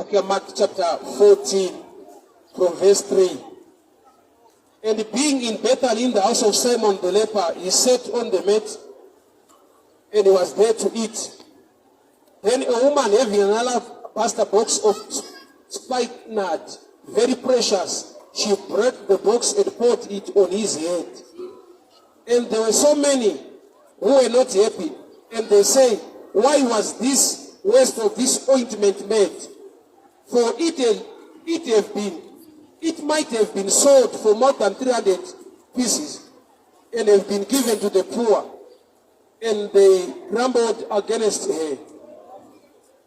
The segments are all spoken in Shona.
book of Mark chapter 14 from verse 3. And being in Bethany in the house of Simon the leper, he sat on the mat and he was there to eat. Then a woman having another alabaster box of spikenard, very precious, she brought the box and poured it on his head. And there were so many who were not happy. And they say, why was this waste of this ointment made? For it might have been sold for more than 300 pieces and have been given to the poor. And they grumbled against her.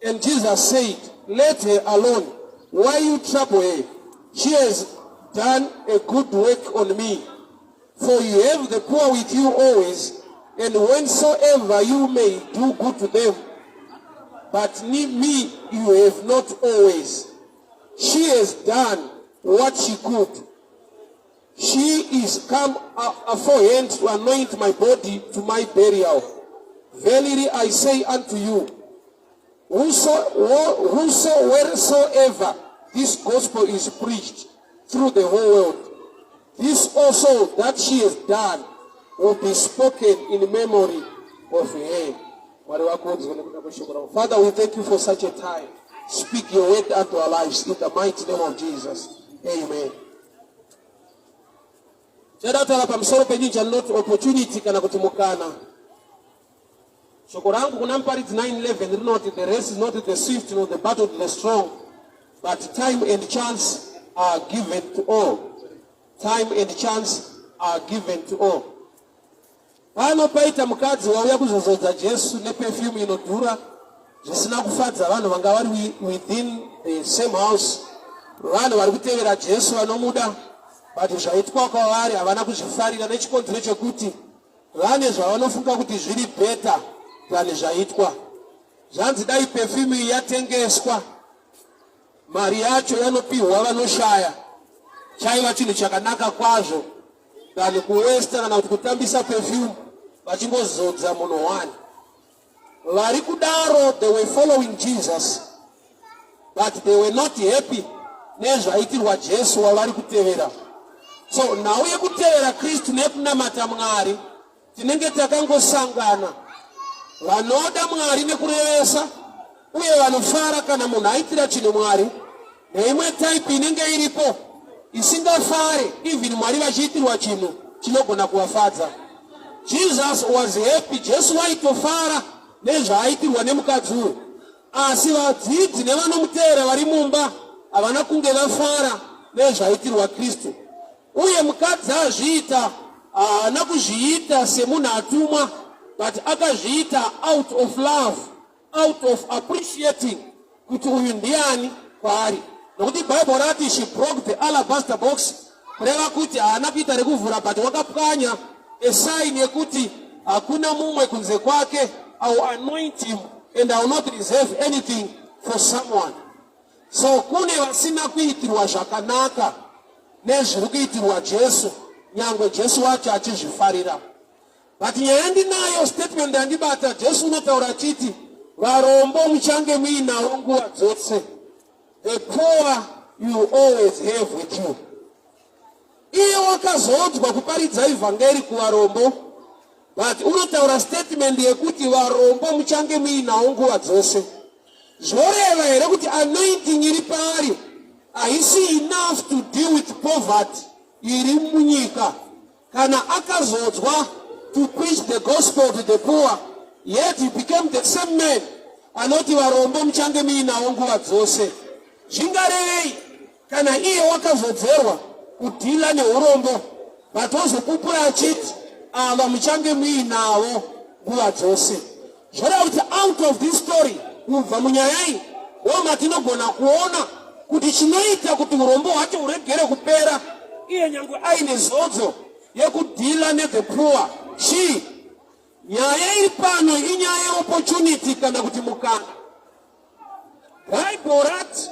And Jesus said, let her alone. Why you trouble her? She has done a good work on me. For you have the poor with you always, and whensoever you may do good to them, but me you have not always. She has done what she could. She is come aforehand to anoint my body to my burial. Verily I say unto you, wheresoever this gospel is preached through the whole world, this also that she has done will be spoken in memory of her. Father, we thank you for such a time. Speak your word unto our lives in the mighty name of Jesus. Amen. Not opportunity kana kuti MUKANA. Shoko langu kunampari 9:11 not the race is not the swift nor the battle the strong, but time and chance are given to all. Time and chance are given to all. Pano paita mukadzi wauya kuzozodza Jesu neperfume inodhura zvisina kufadza vanhu vanga vari within the same house. Vanhu vari kutevera Jesu vanomuda, but zvaitwa kwavari havana kuzvifarira nechikonzero chekuti vane zvavanofunga kuti zviri better than zvaitwa. Zvanzi dai perfume yatengeswa, mari yacho yanopihwa vanoshaya, chaiva chinhu chakanaka kwazvo than kuwesta kana kuti kutambisa perfume vachingozodza munhu wani. Vari kudaro, they were following Jesus, but they were not happy nezvaitirwa Jesu wavari kutevera. So nhau yekutevera Kristu nekunamata Mwari tinenge takangosangana, vanoda Mwari nekurevesa uye vanofara kana munhu aitira chinhu Mwari, neimwe type inenge iripo isingafare even Mwari vachiitirwa chinhu chinogona kuvafadza. Jesus was happy. Jesu waitofara nezvaaitirwa nemukadzi uyu, asi vadzidzi nevanomutevera vari mumba havana kunge vafara nezvaitirwa Kristu. Uye mukadzi azviita haana kuzviita semunhu atumwa, but akazviita out of love, out of appreciating kuti uyu ndiani kwaari. Nokuti Bible rati she broke the alabaster box, kureva kuti haana kuita rekuvhura, but wakapwanya a sign yekuti hakuna mumwe kunze kwake. I will anoint him and I will not reserve anything for someone. So kune vasina kuitirwa zvakanaka nezviri kuitirwa Jesu, nyangwe Jesu wacho achizvifarira. But nyaya ndinayo statement yandibata, Jesu unotaura achiti varombo muchange muinawo nguva dzose. The poor you always have with you. Iye wakazodzwa kuparidza evhangeri kuvarombo, but unotaura statement yekuti varombo muchange muinawo nguva dzose. Zvoreva here kuti anointing iri paari haisi enough to deal with poverty iri munyika. Kana akazodzwa to preach the gospel to the poor, yet he became the same man anoti varombo muchange muinawo nguva dzose. Zvingarevei kana iye wakazodzerwa kudhila neurombo, but wozopupura achiti ava muchange muinawo nguva dzose. Zvoreva kuti out of this story, kubva munyaya iyi ndomatinogona kuona kuti chinoita kuti urombo hwacho huregere kupera, iye nyangwe aine zodzo yekudhila nethe poor. Nyaya iri pano inyaya yeopportunity kana kuti MUKANA. Bible rati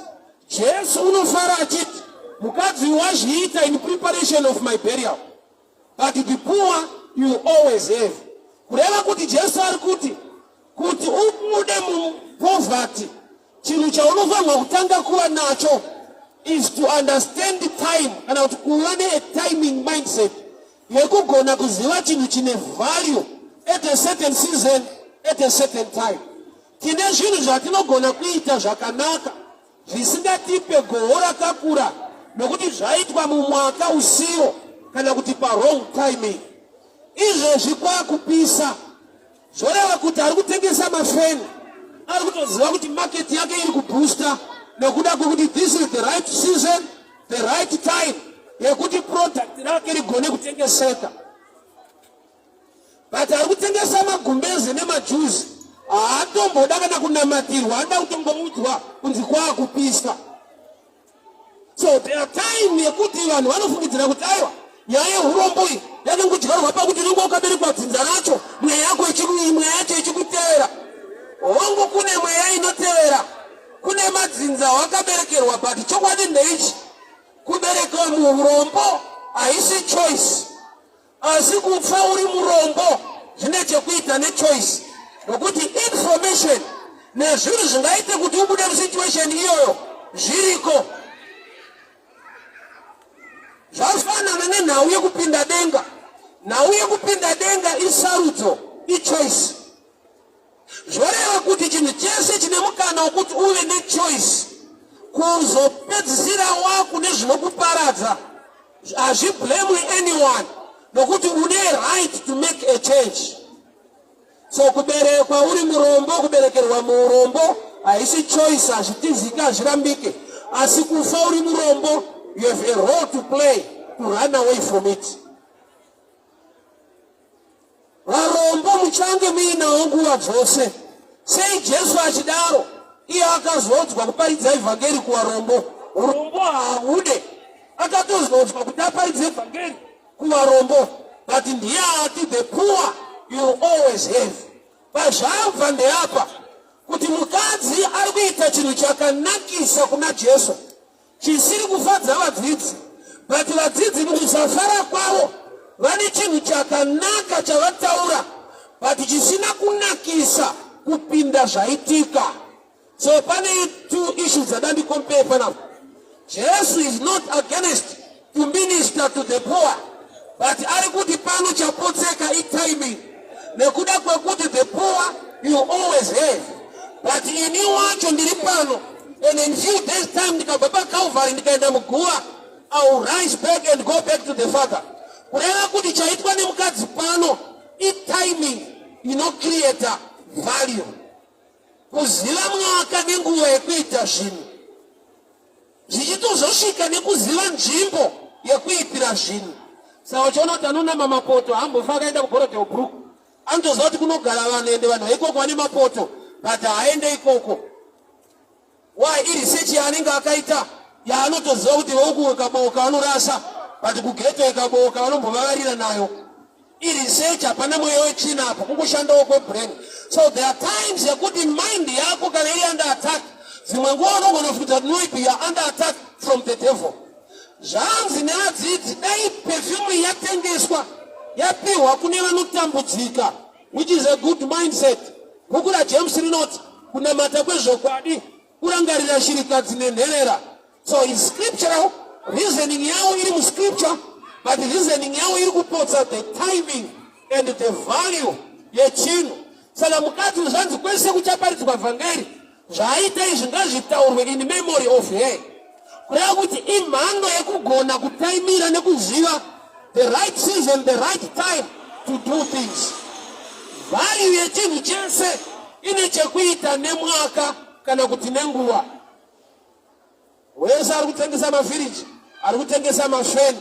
Jesu unofara achiti mukadzi wazviita in preparation of my burial, but the poor you always have. Kureva kuti Jesu ari kuti ubude mupoverty Chinhu chaunofanirwa kutanga kuva nacho is to understand the time, kana kuti kuva a timing mindset yekugona kuziva chinhu chine value at a certain season, at a certain time. Tine zvinhu zvatinogona kuita zvakanaka zvisingatipe goho rakakura nokuti zvaitwa mumwaka usiwo kana kuti wrong timing. Izvezvi kwakupisa zvoreva kuti ari kutengesa mafeni ari kutoziva kuti market yake iri kubooster nekuda kwekuti this is the right season, the right time yekuti product rake rigone kutengeseka. But ari kutengesa magumbezi nemajuzi haatomboda kana kunamatirwa, anoda kutongomudzwa kunzi kwakupisa. So there time yekuti vanhu vanofungidzira kuti aiwa nyaya yeurombo iyi yakangodyarwa pakuti unenge wakaberekwa dzinza racho, mweya yako mweya yacho ichikutevera. Hongu kune mweya inotevera, kune madzinza wakaberekerwa, but chokwadi ndeichi kuberekwa muurombo haisi choice, asi kufa uri murombo zvine chekuita nechoice, nokuti information nezvinhu zvingaite kuti ubude musituation iyoyo zviriko. Zvafanana nenhau yekupinda denga. Nhau yekupinda denga isarudzo, ichoice. Zvoreva kuti chinhu chese chine mukana wokuti uve nechoice kuzopedzisira wakune zvinokuparadza hazviblame anyone, nokuti une right to make a change. So kuberekwa uri murombo, kuberekerwa muurombo haisi choice, hazvitizika, hazvirambike. Asi kufa uri murombo, you have a role to play to run away from it. Varombo muchange muinawo nguva dzose. Sei Jesu achidaro iye akazodzwa kuparidza evhangeri kuvarombo. Urombo haahude, akatozodzwa kuti aparidze evhangeri kuvarombo. But ndiye ati the poor you always have. Pazvabva ndeapa kuti mukadzi ari kuita chinhu chakanakisa kuna Jesu chisiri kufadza vadzidzi, but vadzidzi mukusafara kwavo vane chinhu chakanaka chavataura, but chisina kunakisa kupinda zvaitika. So pane two issues dzandandikompare panapa. Jesu is not against to minister to the poor, but ari kuti pano chapotseka itiming, nekuda kwekuti the poor you always have, but ini wacho ndiri pano. And in few days time, ndikababa Calvary ndikaenda muguwa, I will rise back and go back to the Father. Kureva kuti chaitwa nemukadzi pano, timing create value. Kuziva mwaka nenguva yekuita zvinhu. Zvichitozosvika nekuziva nzvimbo yekuitira zvinhu. Saka uchiona kuti anona mamapoto hambofa akaenda kugorodhe ubruku, anotoziva kuti kunogara vanhu ende vanhu ikoko vane mapoto, but haende ikoko. Why research yaanenge akaita yaanotoziva kuti voku ikaboka vanorasa, but kugeto ikaboka vanombovavarira nayo. Research hapana mweya wetsvina apa, kungoshandawo kwebrain. So there are times yekuti mind yako kana iri under attack, dzimwe nguva unogona kufunga kuti maybe you are under attack from the devil. Zvanzi nevadzidzi dai perfume yatengeswa yapiwa kune vanotambudzika, which is a good mindset. Bhuku raJames rinoti kunamata kwezvokwadi kurangarira shirikadzi nenherera. So in scriptural reasoning yavo iri muscripture, but reasoning yavo iri kupotsa the timing and the value yechinhu. Saka mukadzi zvanzi kwese kuchaparidzwa vhangeri zvaaita izvi ngazvitaurwe in memory of her. Kureva kuti imhando yekugona kutaimira nekuziva the right season, the right time to do things. Value yechinhu chese ine chekuita nemwaka kana kuti nenguva. Wese ari kutengesa mafiriji, ari kutengesa mafeni,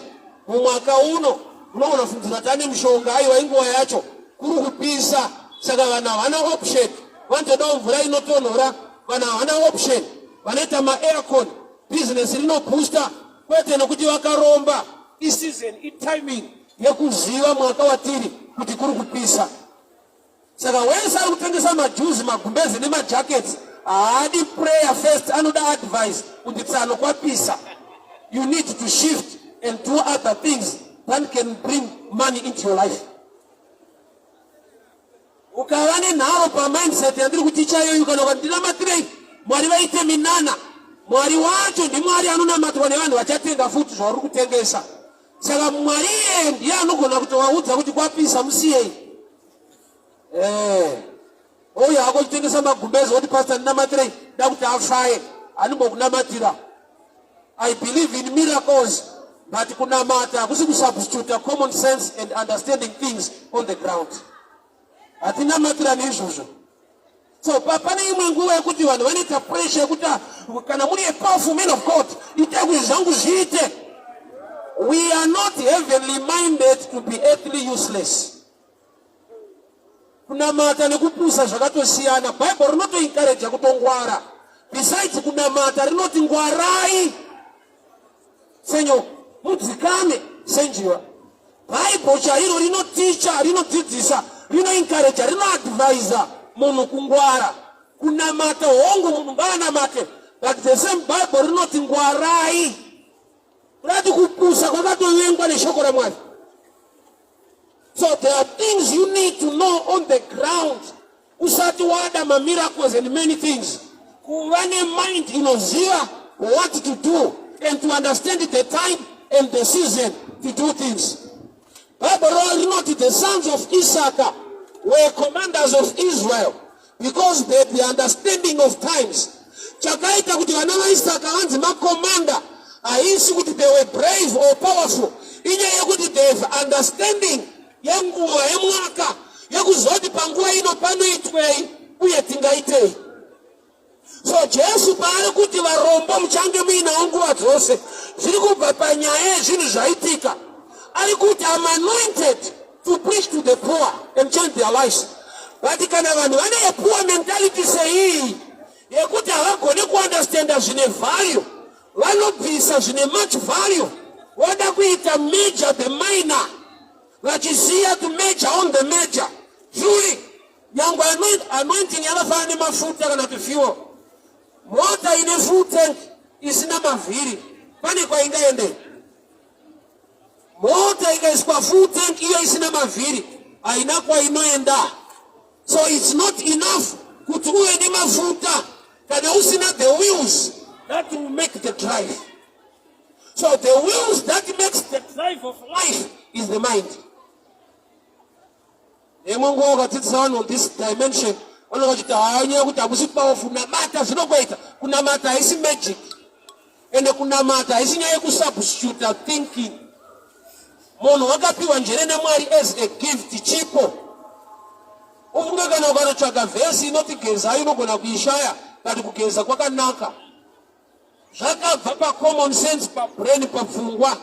mumwaka uno unogona kufungidzira kuti ane mushonga aiwa inguva yacho kuri kupisa. Saka vanhu havana option, vanotodawo mvura inotonhora, vanhu havana option, vanoita maaircon, business rinobooster, kwete nokuti vakaromba iseason, itiming yekuziva mwaka watiri kuti kuri kupisa. Saka wese ari kutengesa majuzi, magumbezi nemajackets haadi prayer first, anoda advice kuti tsano kwapisa. You need to shift and do other things that can bring money into your life. Ukava nenharo pamindset yandiri kuticha iyoyo kana kuti ndinamatirei mwari vaite minana. Mwari wacho ndi mwari anonamatwa nevanhu vachatenga futi zvauri kutengesa. Saka mwari iye ndiye anogona kutovaudza kuti kwapisa musiyei. Uyo akochitengesa magumbezi oti pastor ndinamatirei nda kuti afaye anombokunamatira. I believe in miracles, but kunamata kusi kusubstitute common sense and understanding things on the ground. Atinamatira nezvozvo. So pane imwe nguva yekuti vanhu vanoita pressure yekuti kana muri a powerful man of God ite kuti zvangu zviite. We are not heavenly minded to be earthly useless. Kunamata nekupusa zvakatosiyana. Bible rinotoencourage kutongwara. Besides kunamata rinoti ngwarai. Senyo mudzikame senjiwa. Bible chairo rinoticha, rinodzidzisa, rinoencourage, rinoadvisa munhu kungwara. Kunamata hongu munhu ngaanamate. But the same Bible rinoti ngwarai. Rati kupusa kwakatovengwa neshoko raMwari. So there are things you need to know on the ground. Usati wada ma miracles and many things. Kuva mind inoziva what to do and to understand the time and the season to do things. Bible noted the sons of Issachar were commanders of Israel because they had the understanding of times. Chakaita kuti vana vaIssachar vanzi makomanda. Haisi kuti they were brave or powerful. Inyaya yekuti they have understanding yenguva yemwaka yekuzoti panguva ino panoitwei uye tingaitei. So Jesu paari kuti varombo muchange muinawo nguva dzose zviri kubva panyaya yezvinhu zvaitika. Ari kuti I'm anointed to preach to the poor and change their lives. But kana vanhu vane a poor mentality sei yekuti havagone kuunderstanda zvine value, vanobvisa zvine much value, vada kuita major the minor, vachiziya to major on the major. Truly nyangwe anointing yakafanana nemafuta kana kuti fuel. Mota ine full tank isina mavhiri pane kwaingaende. Mota ikaiswa full tank iyo isina mavhiri haina kwainoenda. So it's not enough kuti uwe nemafuta kana usina the wheels that will make the drive. So the wheels that makes the drive of life is the mind. Emongo wakadzidzisa vanhu on this dimension vanokachita hanya kuti hamusi powerful. Kunamata zvinokuita. Kunamata haisi magic. Ende kunamata haisi nyaya yekusubstitute thinking. Munhu wakapiwa njere naMwari as a gift chipo. Ufunge kana ukanotsvaga vhesi inoti gezai unogona kuishaya kuti kugeza kwakanaka. Zvakabva pacommon sense, pabrain, papfungwa.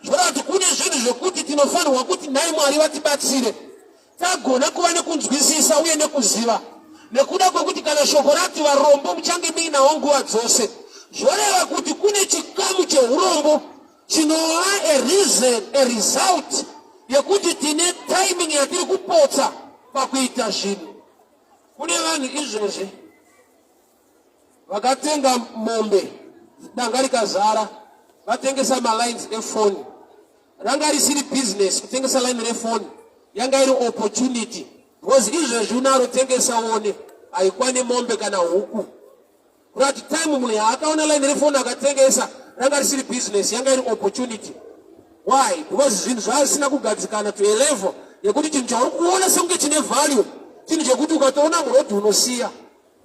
Zvorati kune zvinhu zvekuti tinofanirwa kuti nhai Mwari vatibatsire tagona kuva nekunzwisisa uye nekuziva. Nekuda kwekuti kana shoko rati varombo muchange muinawo nguva dzose, zvoreva kuti kune chikamu cheurombo chinova a reason, a result yekuti tine timing yatiri kupotsa pakuita zvinhu. Kune vanhu izvezvi vakatenga mombe danga rikazara vatengesa malines efoni. Ranga risiri business kutengesa line refoni, yanga iri opportunity. Because izvezvi unaro tengesa one haikwane mombe kana huku. Kurati time munhu akaona line refoni akatengesa ranga risiri business, yanga iri opportunity. Why? Because zvinhu zvaasina kugadzikana to a level yekuti chinhu chauri kuona sekunge chine value chinhu chekuti ukatoona murodhi unosiya.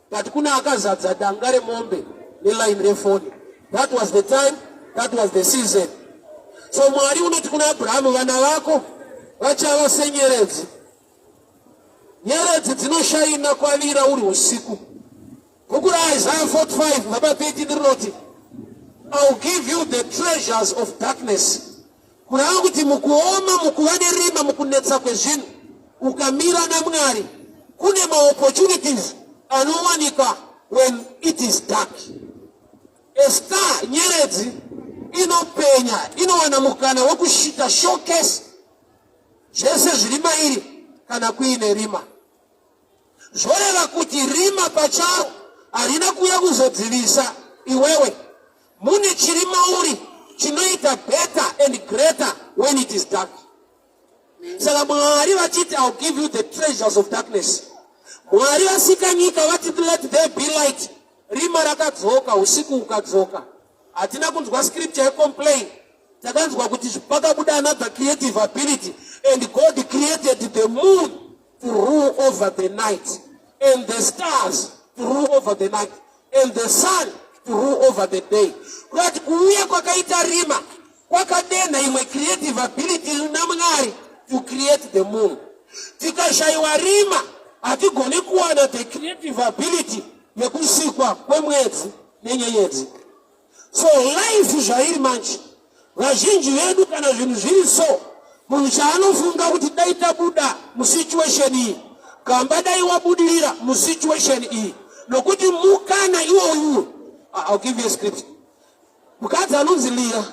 But kuna akazadza danga remombe neline refoni. That was the time, that was the season. So Mwari unoti kuna Abrahamu vana vako vachava senyeredzi. Nyeredzi dzinoshaina kwavira uri usiku. Bhuku raIsaiah 45 vapa 13 rinoti I'll give you the treasures of darkness. Kurava kuti mukuoma, mukuva nerima, mukunetsa kwezvinhu ukamira naMwari kune maopportunities anowanika when it is dark. A star, nyeredzi, inopenya, inowana mukana wekushita showcase zvese zviri mairi kana kuine rima. Zvoreva kuti rima pacharo harina kuuya kuzodzivisa iwewe. Mune chiri mauri chinoita better and greater when it is dark. Saka Mwari vachiti I'll give you the treasures of darkness. Mwari vasika nyika vati let there be light. rima rakadzoka usiku ukadzoka. Hatina kunzwa scripture complain. Takanzwa kuti pakabuda another creative ability, and God created the moon to rule over the night, and the stars to rule over the night, and the sun to rule over the day. Kuti kuuya kwakaita rima kwakadena imwe creative ability namwari to create the moon. Tikashaiwa rima hatigoni kuwana the creative ability yekusikwa kwemwedzi nenyenyedzi. So life zvairi manje vazhinji vedu kana zvinhu zviri so munhu chaanofunga kuti dai tabuda musituation iyi kamba dai wabudirira musituation iyi nokuti mukana iwoyu. I'll give you a script. Mukadzi anonzi Leah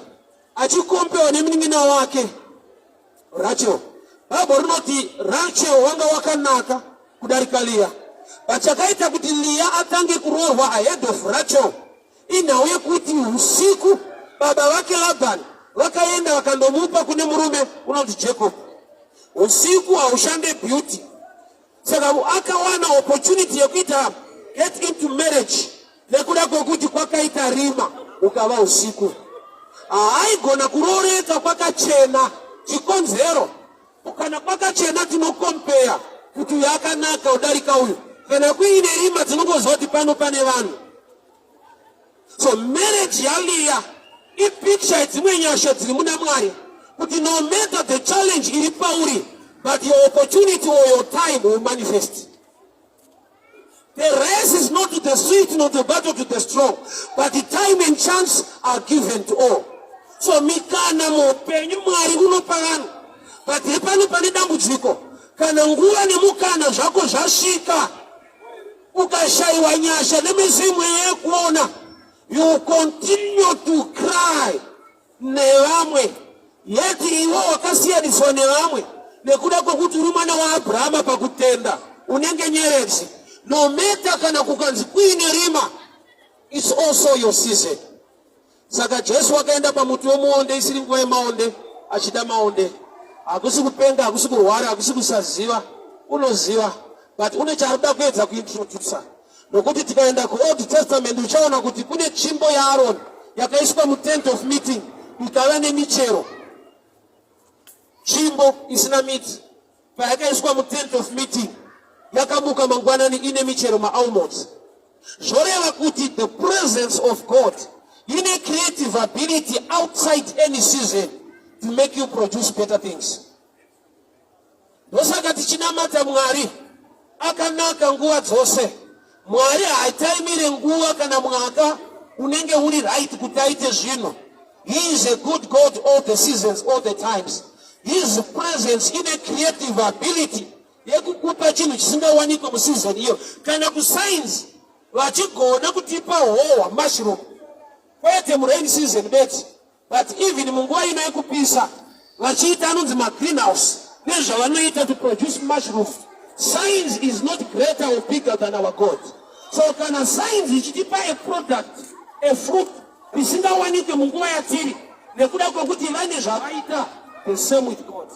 achikompewa nemunin'ina wake Rachel. Bhaibheri rinoti Rachel wanga wakanaka kudarika Leah. Pachakaita kuti Leah atange kuroorwa ahead of Rachel, inhau yekuti usiku baba vake Labani vakaenda vakandomupa kune murume unoti Jacob. Usiku haushande beauty. Saka akawana opportunity yekuita get into marriage nekuda kwekuti kwakaita rima ukava usiku. Haigona kuroreka kwakachena chikonzero. Kana kwakachena tinokompea kuti uyu akanaka udarika uyu. Kana kuine rima tinongozoti pano pane vanhu. So marriage yaLeah ipicture dzimwe nyasha dziri muna Mwari kuti no matter the challenge iri pauri, but your opportunity or your time will manifest. The race is not to the swift, not the battle to the strong, but the time and chance are given to all. So mikana mupenyu Mwari unopagana, but hepano pane dambudziko kana nguva nemukana zvako zvasvika ukashaiwa nyasha nemizimu yekuona, you continue to cry nevamwe, yet iwo wakasiyaniswa nevamwe nekuda kwekuti uri mwana waAbrahama pakutenda unenge nyeredzi. No matter kana kukanzi kuine rima, it's also your season. Saka Jesu wakaenda pamuti womuonde isiri nguva yemaonde achida maonde. Hakusi kupenga, hakusi kurwara, hakusi kusaziva, unoziva, but une charuda kuedza kuintroduce. Nokuti tikaenda ku Old Testament uchaona kuti kune tsvimbo yaAaron yakaiswa mu tent of meeting ikava nemichero. Tsvimbo isina miti payakaiswa mu tent of meeting yakamuka mangwanani ine michero maalmonds. Zvoreva kuti the presence of God ine creative ability outside any season to make you produce better things. Ndosaka tichinamata Mwari akanaka nguva dzose. Mwari haitaimire nguva kana mwaka unenge uri right kuti aite zvinhu. He is a good God all the seasons, all the times. His presence in a creative ability yekukupa chinhu chisingawanikwa museason iyo. Kana kusigns vachigona kutipa howa mushroom kwete murain season beti, but even munguva ino yekupisa vachiita anonzi magreenhouse nezvavanoita to produce mushrooms. Science is not greater or bigger than our God. So kana science ichitipa a product, a fruit risingawanikwe munguva yatiri nekuda kwekuti vane zvavaita, the same with God.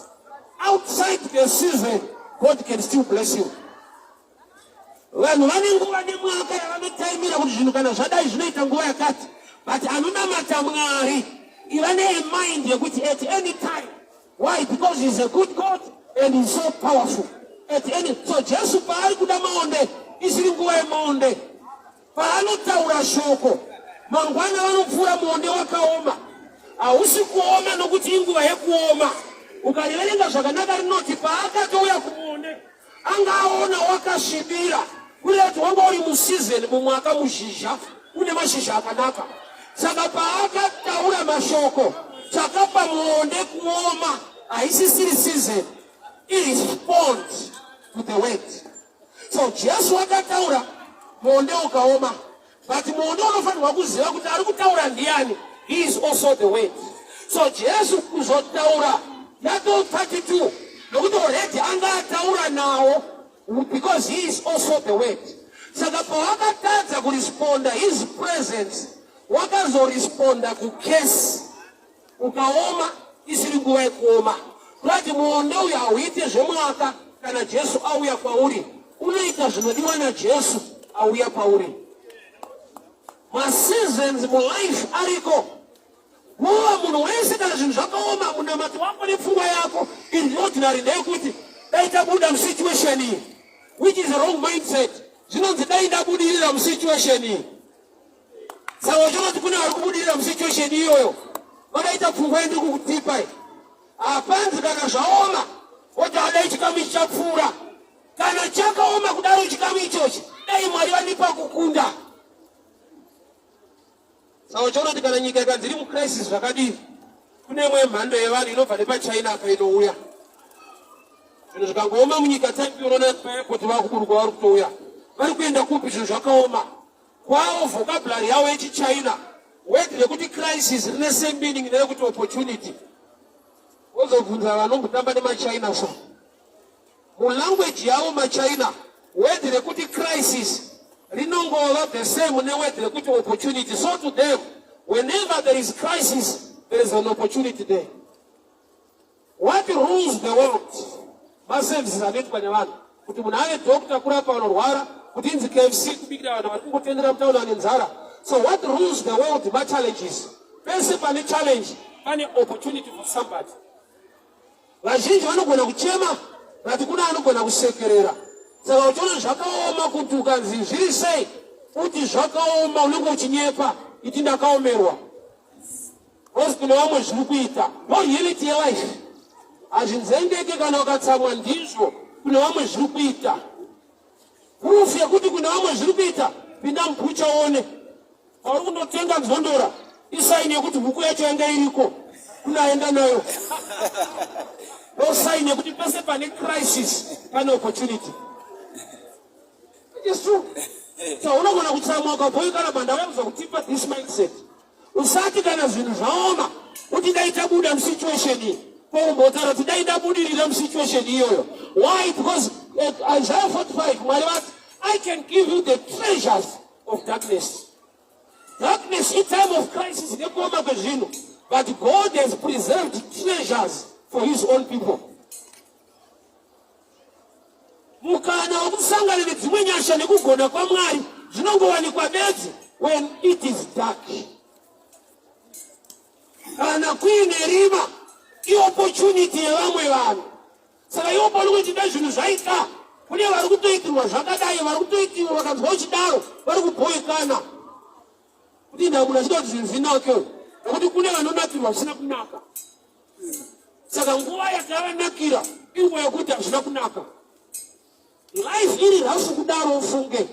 Outside the season, God can still bless you. Vanhu vane nguva nemwaka yavanotaimira kuti zvinhu kana zvadai zvinoita nguva yakati, but anonamata Mwari ivane a mind yekuti at any time. Why? Because he's a good God and he's so powerful. At any, so Jesu paari kuda maonde isiri nguva yemaonde, paanotaura shoko mangwana vanopfuura muonde wakaoma. Hausi kuoma nokuti inguva yekuoma. Ukariverenga zvakanaka rinoti paakatouya kumuonde anga aona wakasvibira, kureti wanga uri musizeni mumwaka muzhizha une mashizha akanaka. Saka paakataura mashoko chakapa muonde kuoma haisisiri season, it responds to the word. So Jesu akataura muonde ukaoma, but muonde unofanirwa kuziva kuti ari kutaura ndiani. He is also the word. So Jesu kuzotaura yato 32 nokuti already anga ataura nawo because he is also the word. Saka pawakatadza kuresponda his presence wakazoresponda kukesi ukaoma isiri nguva yekuoma. Kuti muonde uyu hauite zvemwaka kana Jesu auya kwauri, unoita zvinodiwa naJesu auya pauri. seasons mu life ariko muwa muno wese kana zvinhu zvakaoma munamati wako nepfungwa yako in ordinary ndeyekuti dai tabuda musituation iyi, which is a wrong mindset. Zvinonzi dai ndabudirira musituation iyi. Saka uchinoti kune vari kubudirira musituation iyoyo vakaita pfungwa yendi kukutipa iyi. Hapanzi kana zvaoma kuti adai chikamu ichi chapfuura. Kana chakaoma kudaro chikamu ichochi dai Mwari vanipa kukunda. Saka uchinoti kana nyika ikanzi iri mucrisis zvakadii, kune imwe mhando yevanhu inobva nepaChina akainouya. Zvinhu zvikangooma munyika taipi unoona paepoti vakuburuka vari kutouya. Vari kuenda kupi zvinhu zvakaoma. Kwavo vocabulary yavo yechiChina word rekuti crisis rine same meaning nerekuti opportunity. Wozobvunza vanombotamba nemaChina so. Mulanguage yavo maChina word rekuti crisis rinongova the same neword rekuti opportunity. So to them, whenever there is crisis, there is an opportunity there. What rules the world? Maservices anoitwa nevanhu. Kuti munhu ave doctor kurapa vanorwara, kuti inzi KFC kubikira vanhu vari kungotendera mutauni vane nzara. So what rules the world? My challenges. Pese pane challenge, pane opportunity for somebody. Vazhinji vanogona kuchema, vati kuna anogona kusekerera. Saka uchiona zvakaoma kuti ukanzi zviri sei, kuti zvakaoma unenge uchinyepa, iti ndakaomerwa. Because kune vamwe zviri kuita. Reality yelife. Hazvinzengeke kana ukatsamwa ndizvo kune vamwe zviri kuita. Proof yekuti kune vamwe zviri kuita, pinda mubhucha uone. Vari kundotenga nzondora, isaini yekuti huku yacho yanga iriko, kunaenda nayo. Osaini yekuti pese pane crisis, pane opportunity. It's true. So unogona kutsamwa ukabhoyi kana banda vakuza kutipa this mindset. Usati kana zvinhu zvaoma, kuti ndaita buda musituation iyi. Kumbotara kuti dai ndabudirira musituation iyoyo. Why? Because Isaiah 45, Mwari vati, I can give you the treasures of darkness. Darkness in time of crisis, but God has preserved treasures for his own people. Mukana wakusangana nedzimwe nyasha nekugona kwaMwari zvinongowanikwa bedzi when it is dark. Kana kuine rima opportunity yevamwe vanhu. Saka iwo pano kuti dai zvinhu zvaita, kune vari kutoitirwa zvakadai, vari kutoitirwa vakanzwa uchidaro, vari kubhoikana. Kuti ndamunhu achida kuti zvinhu zvinake, nokuti kune vanonakirwa zvisina kunaka. Saka nguva yakavanakira inguva yekuti hazvina kunaka. Life iri rafu kudaro ufunge.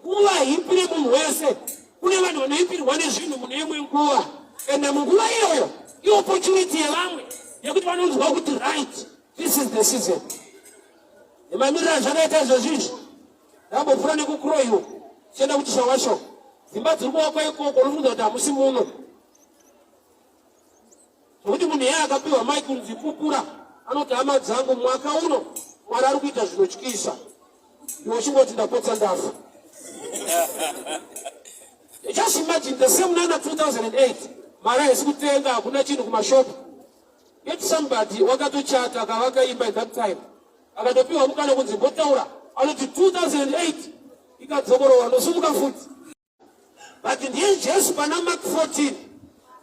Nguva ipire munhu wese, kune vanhu vanoipirwa nezvinhu mune imwe nguva. Ende munguva iyoyo, opportunity yevamwe yekuti vanonzwa kuti right, this is the season. Emamirira zvakaita izvozvizvi, ndambopfuura nekukuroiwo, chienda kuti shawasho. Dzimba dziri kuwakwa ikoko, unofunga kuti hamusi muno. Nokuti munhu iye akapiwa maiki kunzi pupura, anoti hama dzangu mwaka uno, Mwari ari kuita zvinotyisa. Iwe uchingoti ndapotsa ndafa. Just imagine the same nana 2008. Mara haisi kutenga, hakuna chinhu kumashopu. Yet somebody wakatochata akavakaimba at that time. Akatopiwa mukana kunzi mbotaura. Anoti 2008 ikadzokorowa nosumuka futi. But ndiye Jesu pana Mark 14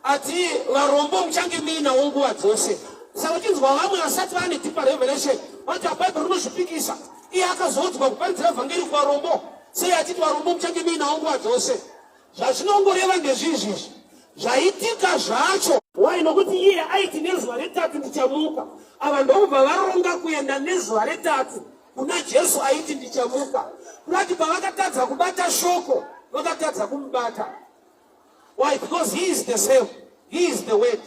ati varombo muchange muinawo nguva dzose. Saka uchinzwa vamwe vasati vane deeper revelation, vati Bhaibheri rinozvipikisa. Iye akazodzwa kuparidzira vhangeri kuvarombo. Sei achiti varombo muchange muinawo nguva dzose. Zvazvinongoreva ndezvizvizvi. Zvaitika zvacho. Why? Nokuti iye aiti nezuva retatu ndichamuka. Ava ndobva varonga kuenda nezuva retatu kuna Jesu aiti ndichamuka. Kunati pavakatadza kubata shoko, vakatadza kumubata. Why? Because he is the same. He is the word.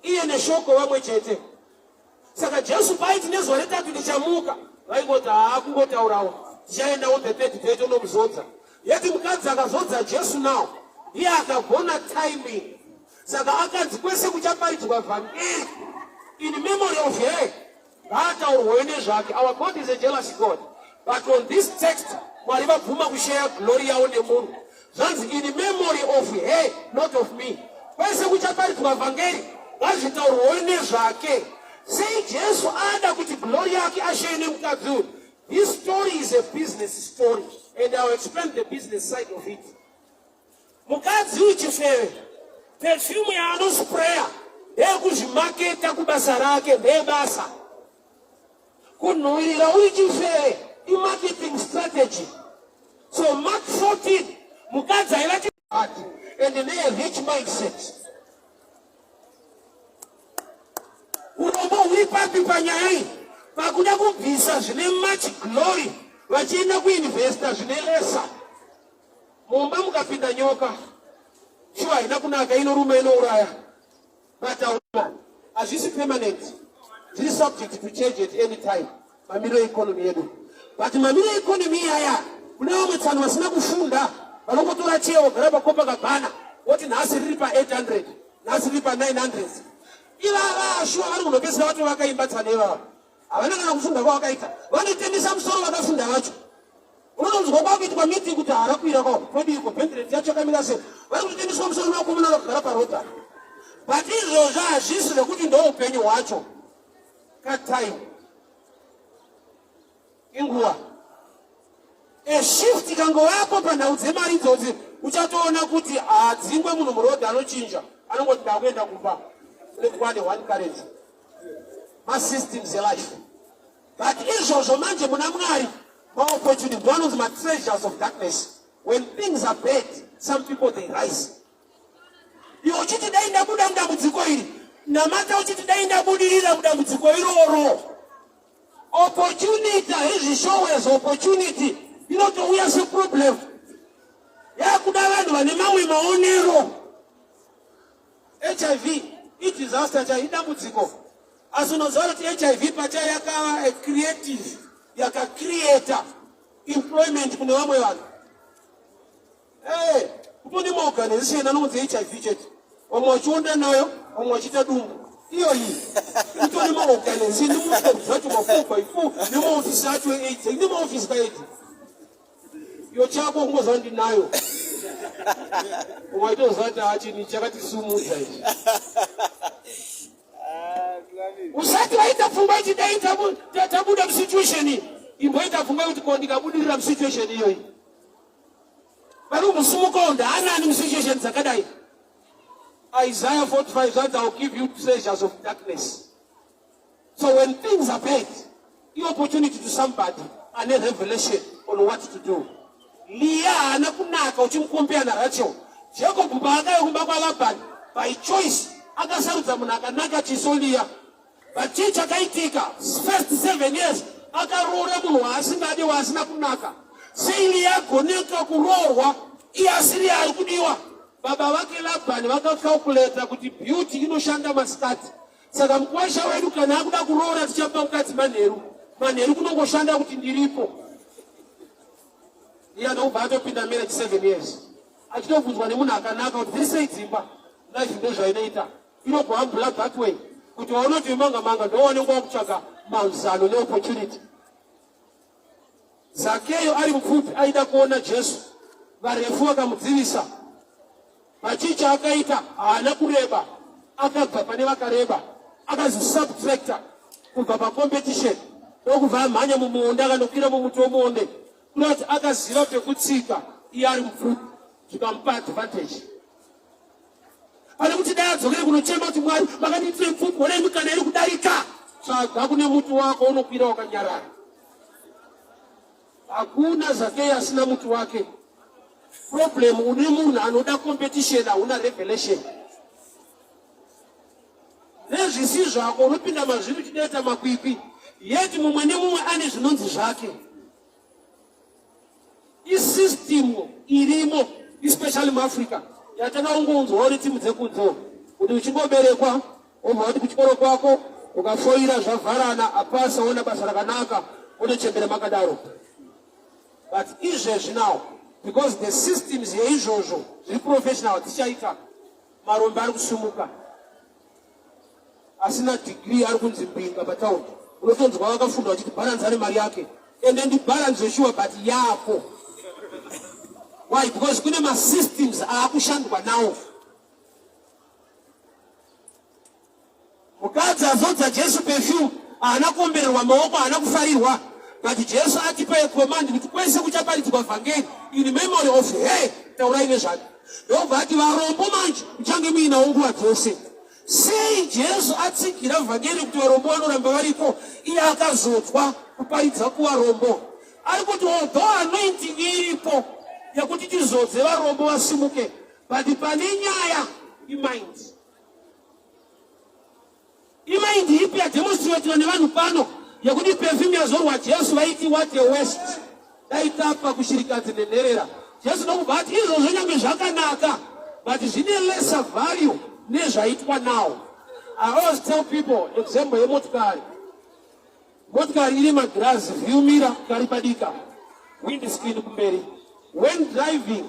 Iye neshoko vamwe chete. Saka Jesu paiti nezuva retatu ndichamuka, vaingoti hakungotaurawo. Tichaenda on the third day tonomuzodza. Yeti mukadzi akazodza Jesu now. Iye akagona timing. Saka akanzi kwese kuchaparidzwa vhangeri in memory of her. Haataurwawo nezvake. Our God is a jealous God. But on this text, Mwari vabvuma kushare glory yawo nemunhu. Zvanzi in memory of her, not of me. Kwese kuchaparidzwa vhangeri, ngazvitaurwawo nezvake. Sei Jesu ada kuti glory yake ashare nemukadzi uyu. This story is a business story, and I'll explain the business side of it. Mukadzi uchifewe. Perfume yaanospray ekuzvimaketa kubasa rake ndebasa. Kunhuhwirira uchifewe marketing strategy. So Mark 14, mukadzi aivati and a rich mindset. Unombo huripapi panyai pakuda kubvisa zvine much glory vachienda kuinvesta zvine lesa. Mumba mukapinda nyoka shuwa haina kunaka, inorume inouraya. But hazvisi permanent, zviri subject to change at any time. Mamiro economy yedu. But mamiro economy yaya kuna vamwe tsano vasina kufunda vanongotora cheo gara pakopa kabhana woti nhasi riri pa800 nhasi riri pa900. Ivava shuwa vari kunopesera vati vakaimba tsane ivava havana kana kufunda kwavakaita, vanotendesa musoro vakafunda vacho. Unonzwa kwakuitwa meeting kuti harakuira kwavo kodiko bhendireti yacho yakamira sei, vari kutendeswa musoro vakomana vakagara parota. But izvozvo hazvisi zvekuti ndo upenyu hwacho. Cut time inguva eshift ikangovapo panhau dzemari idzodzi uchatoona kuti hadzingwe munhu murodhi anochinja anongoti ndakuenda kumba nekwane one currency masystems elife. But izvozvo manje muna Mwari maopportunity vanonzi matreasures of darkness. When things are bad, some people they rise. Iwo uchiti dai ndabuda mudambudziko iri namata uchiti dai ndabudirira mudambudziko iroro. Opportunity izvishow as opportunity inotouya seproblem yakuda vanhu vane mamwe maonero. HIV idisaster chaidambudziko, asi unoziva kuti HIV pacha yakava creative yakacreata employment kune vamwe vanhu. Kutoni maorganization anonzi HIV chete, vamwe vachionda nayo vamwe vachiita dumbu iyoyi. Kutoni maorganization nemuofisi acho ma4x4 nemaofisi acho e8 nemaofisi ka8 iyo chako kungoziva ndinayo umaitoziva kuti hachini chakatisumudza izvi. Usati waita pfungwa kuti dai tabuda musituation iyi, imboita pfungwa kuti ko ndikabudirira musituation iyoyi. Vari kumusumukawo ndaanani musituation dzakadai. Isaiah 45 says, I will give you treasures of darkness. So when things are bad, the opportunity to somebody and a revelation on what to do. Leah anakunaka uchimukompea na Rachel. Jacob baadaye kumba kwa Laban by choice akasarudza munhu akanaka chisolia. But chicha kaitika first 7 years akaroora munhu waasingadi waasina kunaka. Seili yagoneka kuroorwa iye asiri ari kudiwa. Baba vake Labani vakacalculate kuti beauty inoshanda masikati. Saka mukwasha wedu kana akuda kuroora tichapa mukati manheru. Manheru kunongoshanda kuti ndiripo. Iye anobva atopinda marriage 7 years. Achitobvunzwa nemunhu akanaka kuti dzise dzimba life ndo zvainoita. Inogohambula that way. Kuti waunoti manga ndoonekwa kutsvaga mazano neopportunity. Zakeyo ari mupfupi aida kuona Jesu. Varefu vakamudzivisa. Machicha akaita haana kureba, akabva pane vakareba, akazisubtracta kubva pacompetition ndokubva amhanya mumuonde akanokwira mumuti womuonde. Kunoti akaziva pekutsika iye ari mupfupi zvikamupa advantage. Pane kuti dai adzokere kunochema kuti Mwari makanditire mupfupi onai mikana iri kudarika, tsvaga kune muti wako unokwira wakanyarara. Hakuna Zakeyo asina muti wake. Problem une munhu anoda competition hauna revelation. Nezvisi zvako unopinda mazviri uchideta makwikwi, yeti mumwe nemumwe ane zvinonzi zvake. Isystem irimo especially muAfrica yatakaungonzwa uri timu dzekunzo kuti uchingoberekwa obva kuti kuchikoro kwako ukafoira zvavharana apasa ona basa rakanaka unochembera makadaro. But izvezvi now because the systems yeizvozvo zviri professional tichaita marombe ari kusumuka asina degree ari kunzi mbinga pataundi unotonzwa vakafunda vachiti balance ari mari yake ende ndi balance yeshuwa but yako. Why? Because kune masystems aakushandwa nawo. Mukadzi azodza Jesu perfume haana kuombererwa maoko haana kufarirwa. But Jesu atipa command kuti kwese kuchaparidzwa vhangeri in memory of hey taurai nezvake. ndobvati varombo manje uchange muina nguva dzose. Sei Jesu atsikira vhangeri kuti varombo vanoramba varipo, iye akazodzwa kuparidza kuvarombo. Ari kuti although anointing iripo yakuti tizodze varombo vasimuke, but pane nyaya imind. Imind ipi yademonstratiwa nevanhu pano yakuti perfume yazorwa Jesu vaiti what a waste. Daitapa kushirikadzi nenherera. Jesu ndokubva ati izvozvo nyange zvakanaka, but zvine lesser value nezvaitwa now. I always tell people example yemotikari. Motikari ine magirazi, view mirror kari padika, windscreen kumberi. When driving,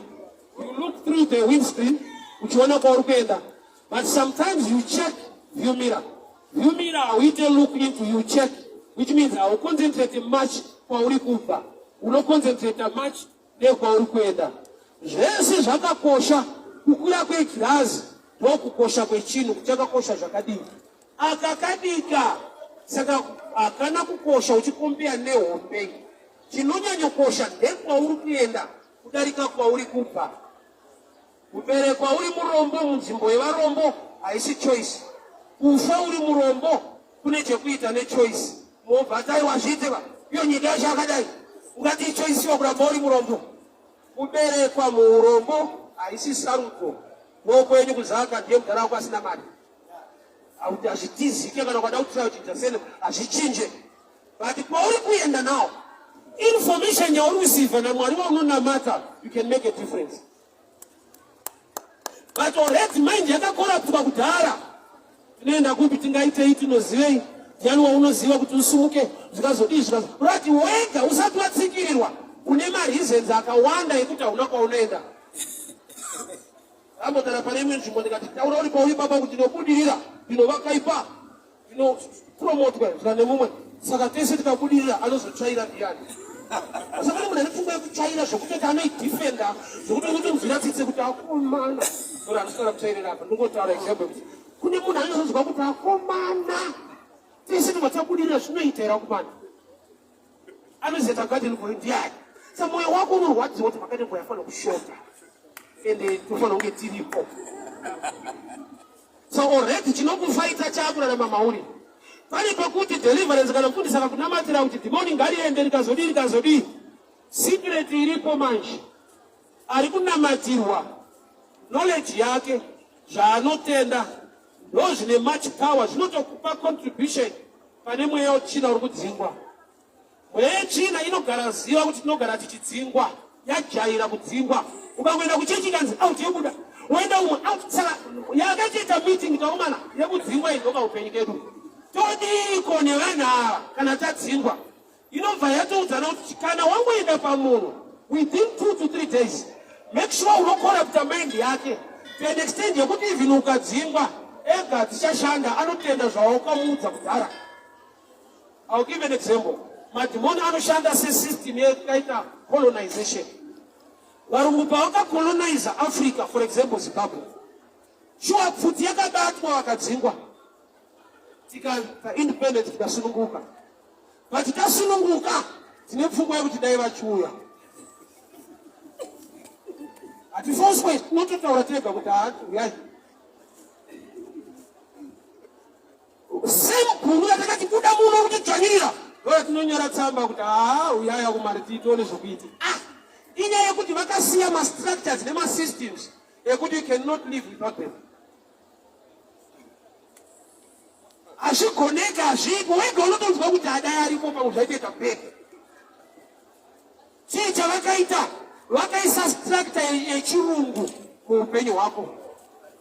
you look through the windscreen, uchiona kwauri kuenda. But sometimes you check view mirror. View mirror we look into, you check, which means I will concentrate much kwauri kubva. Uno concentrate much nekwauri kuenda. Zvese zvakakosha, kukura kwegirazi ndokukosha kwechinhu kuchakakosha zvakadini. Akakadika saka akana kukosha uchikombea nehope. Chinonyanyokosha ndekwauri kuenda kudarika kwauri kubva. Kuberekwa uri murombo munzvimbo yevarombo haisi choice. Kufa uri murombo kune chekuita nechoice. Mobvatai wazviteva iyo nyika yachakadai ungati choice yokuramba uri murombo. Kuberekwa muurombo haisi sarudzo. Mwoko yenyu kuzaka ndiye mudhara wako asina mari. Auti hazvitizike kana ukada kuti sauchinja sene hazvichinje. But kwauri kuenda nawo, information yauri kusiva naMwari waunonamata, you can make a difference. But already mind yakakorapwa kudhara. Tinoenda kupi tingaitei tinozivei. Ndiani waunoziva kuti usumuke zvikazodii zvikazo. Urati wega usati watsikirirwa une mareasons akawanda ekuti hauna kwaunoenda. Amotara pane imwe nzvimbo ndikati taura uri pauri baba kuti ndinobudirira ndinovakaipa ndinopromotwa zvane mumwe. Saka tese tikabudirira anozotsvaira ndiani. Saka munhu ane pfungwa yekutsvaira zvokutoti anoidefenda zvokuti muzviratsitse kuti akomana. Sora anosara kutsvairira apa ndingotaura example kuti kune munhu anozonzwa kuti akomana. Tese timatabudira zvinoita here akomana. Anozoita garden for ndiani. Saka mwoyo wako unorwadziwa kuti makatembo yafanira kushota. Ende tofana unge tiripo. So already chinokufaita chakurarama mauri. Pane pakuti deliverance kana kuti saka kunamatira kuti demoni ngariende rikazodii. Secret iripo manje. Ari kunamatirwa knowledge yake zvaanotenda ndo zvine much power zvinotokupa contribution pane mweya wechina uri kudzingwa. Mweya yechina inogara ziva kuti tinogara tichidzingwa, yajaira kudzingwa. Ukangoenda kuchechi kanzi out yebuda, uenda umwe out. Saka yakachiita meeting taumana yekudzingwa idzoka upenyu kedu. Todiko nevanhu ava kana tadzingwa inobva yatoudzana kuti kana wangoenda pamunhu within 2 to 3 days, make sure unokorapta mind yake to an extent yekuti even ukadzingwa ega dzichashanda, anotenda zvawakamuudza kudhara. I'll give an example. Madhimoni anoshanda sesystem yakaita colonization. Varungu pavakacolonize Africa, for example Zimbabwe, shuwa pfuti yakabatwa vakadzingwa. Tika independent tikasununguka. But tasununguka tine pfungwa yekuti dai vachiuya. Hatifoswe tinototaura tega kuti uyai. Same guru yatakati kuda munhu kuti dzvanyirira. Ndoya tinonyora tsamba kuti uyai kumari tiitone zvokuita. Inyaya yekuti vakasiya ma-structures nema-systems yekuti you cannot live without them. Azvigoneka hazvipo, wega unotonzwa kuti adai aripo pamwe zvaitoita bheke. Chii chavakaita? Vakaisa structure yechirungu muupenyu hwako.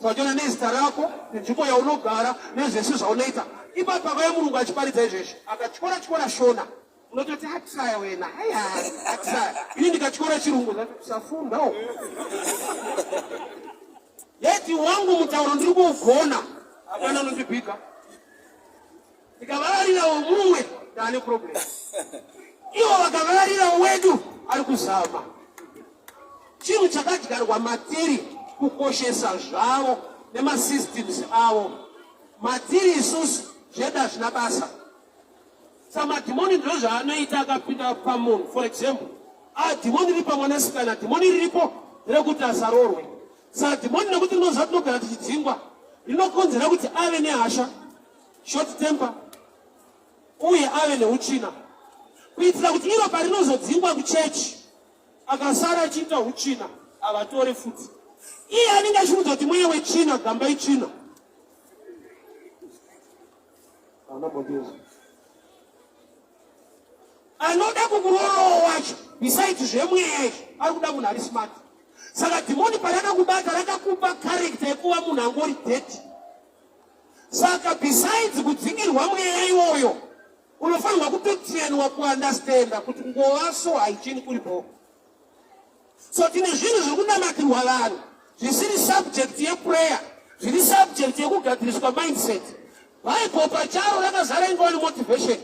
Twachiona nezita rako, nenzvimbo yaunogara, nezvese zvaunoita. Ipapo pakauya murungu achiparidza izvezvi, akachikora shona. Unototi atsaya wena, atsaya. Ini ndikachikora chirungu, safundawo. Yeti wangu mutauro ndiri kuugona, hapana unondibhika. Ndikavararira mumwe, ndane problem. Ivo vakavararira wedu, ari kuzama. Chinhu chakadyarwa matiri kukoshesa zvavo nemasystems avo. Matiri isusu zvedu hazvina basa. Saka madhimoni ndizvo zvaanoita akapinda pamunhu. For example, dhimoni riri pamwanasikana, dhimoni riripo rekuti asarorwe. Saka dhimoni nekuti rinozva tinogara tichidzingwa rinokonzera kuti ave nehasha, short temper, uye ave neutsvina. Kuitira kuti iro parinozodzingwa kuchechi akasara achiita utsvina avatore futi. Iye anenge achiudza kuti mweya wetsvina gamba itsvina. Anoda kukurorawo wacho besides zvemweya izvi ari kuda munhu ari smart. Saka dhimoni parakakubata rakakupa character yekuva munhu angori dirty. Saka besides kudzingirwa mweya iwoyo unofanirwa kutotrainwa kuandastenda kuti ngova so haichini kuripo. So tine zvinhu zviri kunamatirwa vanhu zvisiri subject yeprayer, zviri subject yekugadziriswa mindset. Bhaibheri pacharo rakazara ingava nemotivation.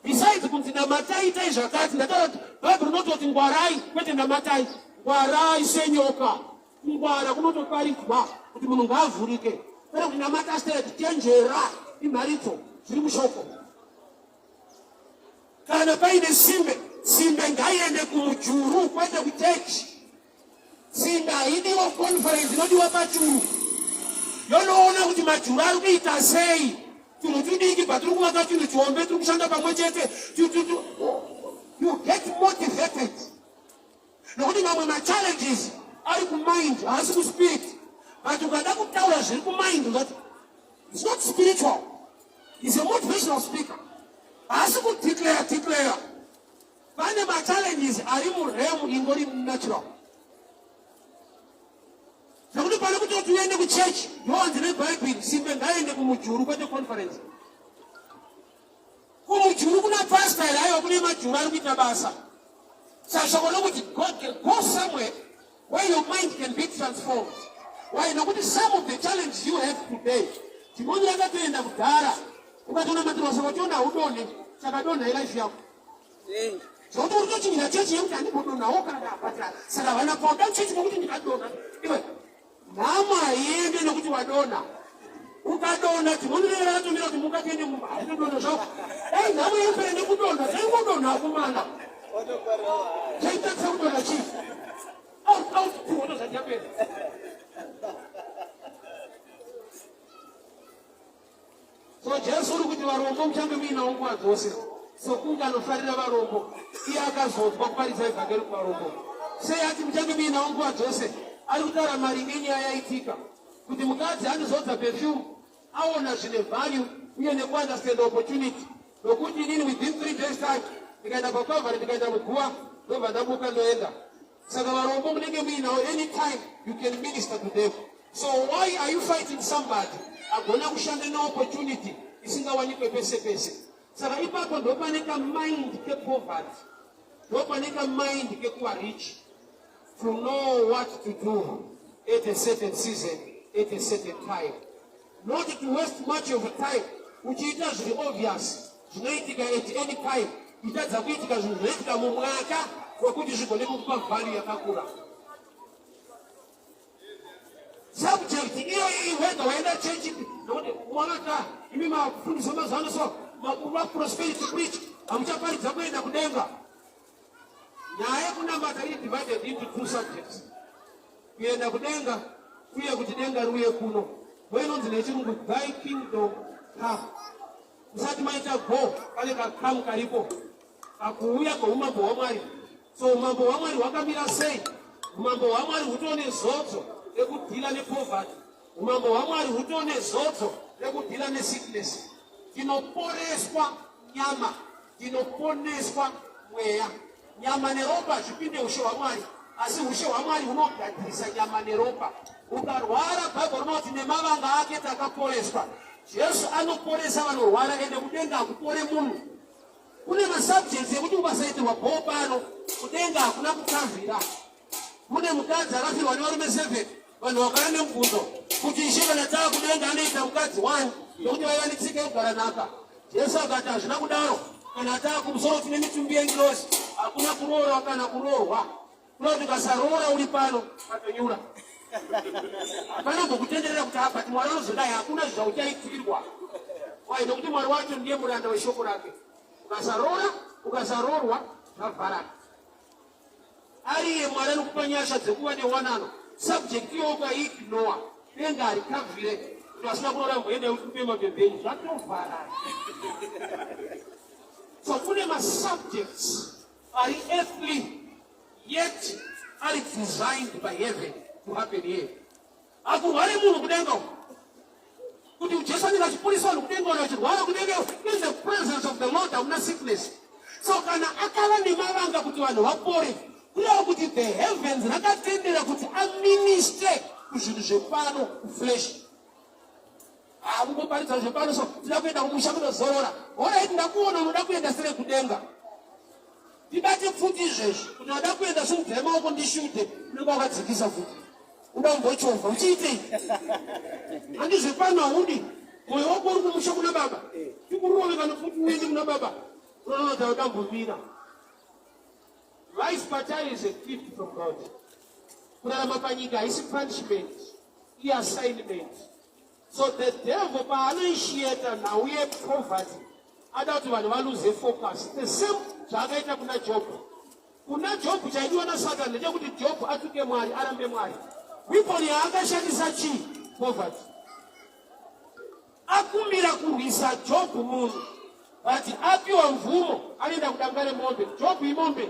Besides kunzi namatai itai zvakati, ndataura kuti Bhaibheri rinototi ngwarai, kwete namatai. Ngwarai senyoka, kungwara kunotoparidzwa kuti munhu ngaavhurike. Kwete kuti namata Astera tichenjera imharidzo zviri mushoko. Kana paine simbe ngaiende kumujuru kwete kuchechi. Simbe haidiwa conference inodiwa pachuru. Yonoona kuti majuru ari kuita sei. Tunhu tudiki patiri kuvaka chinhu chihombe tiri kushanda pamwe chete. You get motivated. Nokuti mamwe machallenges ari kumind haasi kuspirit. But ukada kutaura zviri kumind ungati it's not spiritual. He's a motivational speaker. Haasi kudeclare. Pane machallenges ari muremu ingori natural. Nokuti pane kuti uende kuchechi yowanzi nebhaibheri simbe ngaende kumujuru kwete conference. Kumujuru kuna pastor hayo kune majuru ari kuita basa. Saka nokuti God can go somewhere where your mind can be transformed. Why? Nokuti some of the challenges you have today timoni rakatoenda kudhara ukatona matirasa wationa udone saka dona life yako. Zokuti uri kuchinyira chechi yekuti handibodonhawo kana ndapatira. Saka vana pauda chechi kokuti ndikadona. Iwe nama iende nokuti wadona. Ukadona timoni rakatomira kuti mukatiende mumba haitodona zvako. Dai nhamo yempere nekudona taingodonha kumana. Chaitasa kudona chii? Out kuono zvachapera. So Jesu uri kuti varombo muchange muinawo nguva dzose. Sokunge anofarira varombo iye akazodzwa kuparidza evhangeri kuvarombo. Sei ati muchange muinawo nguva dzose? Ari kutaura maringe nyaya yaitika kuti mukadzi anozodza perfume aona zvine value uye nekuunderstand opportunity. Nokuti inini within 3 days time ndikaenda paKalvari ndikaenda muguva ndobva ndabuka ndoenda. Saka varombo munenge muinawo anytime you can minister to them. So why are you fighting somebody agona kushanda neopportunity isingawanikwe pese pese? Saka ipapo ndopaneka mind kepoverty, ndopaneka mind kekuva rich, to know what to do at a certain season, at a certain time. Not to waste much of time uchiita zviri obvious zvinoitika at any time. Itadza kuitika zvinhu zvinoitika mumwaka wekuti zvigone kukupa value yakakura. Subject iyoyi wega waenda chechi nokuti mwanaka imi mafundisa mazano so makuva prosperity preach hamuchaparidza kuenda kudenga. Nyaya yekunamata iri divided into 2 subjects. Kuenda kudenga uye kuti denga riuye kuno. Inonzi nechirungu thy kingdom come. Musati maita go pane kakamu karipo kakuuya kweumambo hwaMwari. So umambo hwaMwari hwakamira sei? Umambo hwaMwari hutone zodzo rekudhila nepoverty. Umambo hwaMwari hutone zodzo rekudhila nesickness. Tinoporeswa nyama, tinoponeswa mweya. Nyama neropa zvipinde ushe hwaMwari, asi ushe hwaMwari hunogadzirisa nyama neropa. Ukarwara Bhaibheri rinoti nemavanga ake takaporeswa. Jesu anoporesa vanorwara ende kudenga hakupore munhu. Kune masubjects ekuti ukasaitirwa bho pano kudenga hakuna kukavhira. Mune mukadzi akafirwa nevarume 7 vanhu vakara nemubvunzo kuti Ishe kana taa kudenga anoita mukadzi 1 nokuti vaiva netsika yekugara nhaka. Jesu akati hazvina kudaro. Kana taa kumusoro tine mitumbi yengirozi hakuna kuroorwa kana kuroorwa. Kunoti ukasaroora uri pano patonyura. Hapana kukutenderera kuti apa kuti Mwari anozodai hakuna zvauchaitirwa. Wai nokuti Mwari wacho ndiye muranda weshoko rake. Ukasaroorwa zvavharana. Ariye Mwari anokupa nyasha dzekuva newanano. subject yoga ignore denga alikavile tunasema kuna ngoende ukupema pembeni zvatofara. So kuna subjects are earthly yet are designed by heaven to happen here. Aku wale mungu kudenga kuti ujesa nika chipolisi wanu kudenga wala kudenga in the presence of the Lord hamna sickness. So kana akala ni mavanga kuti wanu wapore kulewa kuti the heavens nakatendera kuti administer kuzvinhu zvepano flesh. Mungu paritsa zvepano so tinakuenda kumusha kunozorora. Alright ndakuona unoda kuenda sere kudenga. Tibate futi izvezvi kuti wada kuenda somudhema wako ndishude unenge wakadzikisa futi. Uda kumbochovha uchiitei? Handizve pano haundi moyo wako uri kumusha kuna baba. Tikuroveka nofuti uende kuna baba. Unoona kuti udambomira. Life patari is a gift from God. Kurarama panyika haisi punishment, assignment. So the devil paanoishieta nauye poverty ada kuti vanhu valuze focus. The same zvakaita kuna Job. Kuna Job chaidiwa naSatani ndechekuti Job atuke Mwari arambe Mwari. Weapon yaakashandisa chii? Poverty. Akumbira kurwisa Job munhu, but apiwa mvumo anoenda kudangare mombe. Job imombe.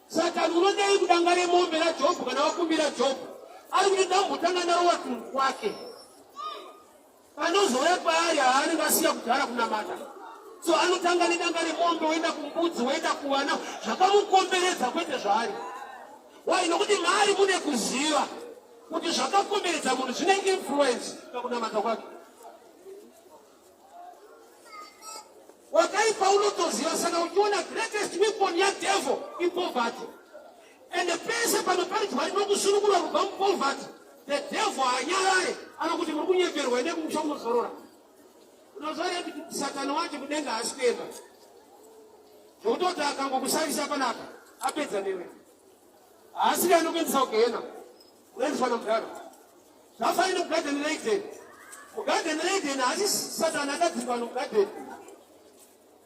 Satani unodai kudangare mombe raJob kana wakumbira Job ari kuti ndambotanga naro watunhu kwake. Panozouya paari haanenge asiya kudhara kunamata. So anotanga nedangare mombe, woenda kumbudzi, woenda kuwana zvakamukomberedza kwete zvaari. Why? Nokuti maari mune kuziva kuti zvakakomberedza munhu zvine influence pakunamata kwake. Wakaipa unotoziva saka uchiona greatest weapon yadevil ipoverty. And the pese panoparidzwa rinokusunungura kubva mupoverty. The devil anyarare anokuti muri kunyeperwa ende kumusha kunozorora. Unozorora kuti Satani wacho kudenga haasi kuenda. Zvokutoti akangokusarisa panapa apedza newe. Haasi kuti anokuendesa kugehena. Unoendeswa nomudharo. Zvafanira kugarden reiden. Mugarden reiden haasi Satani akadzingwa nomugarden.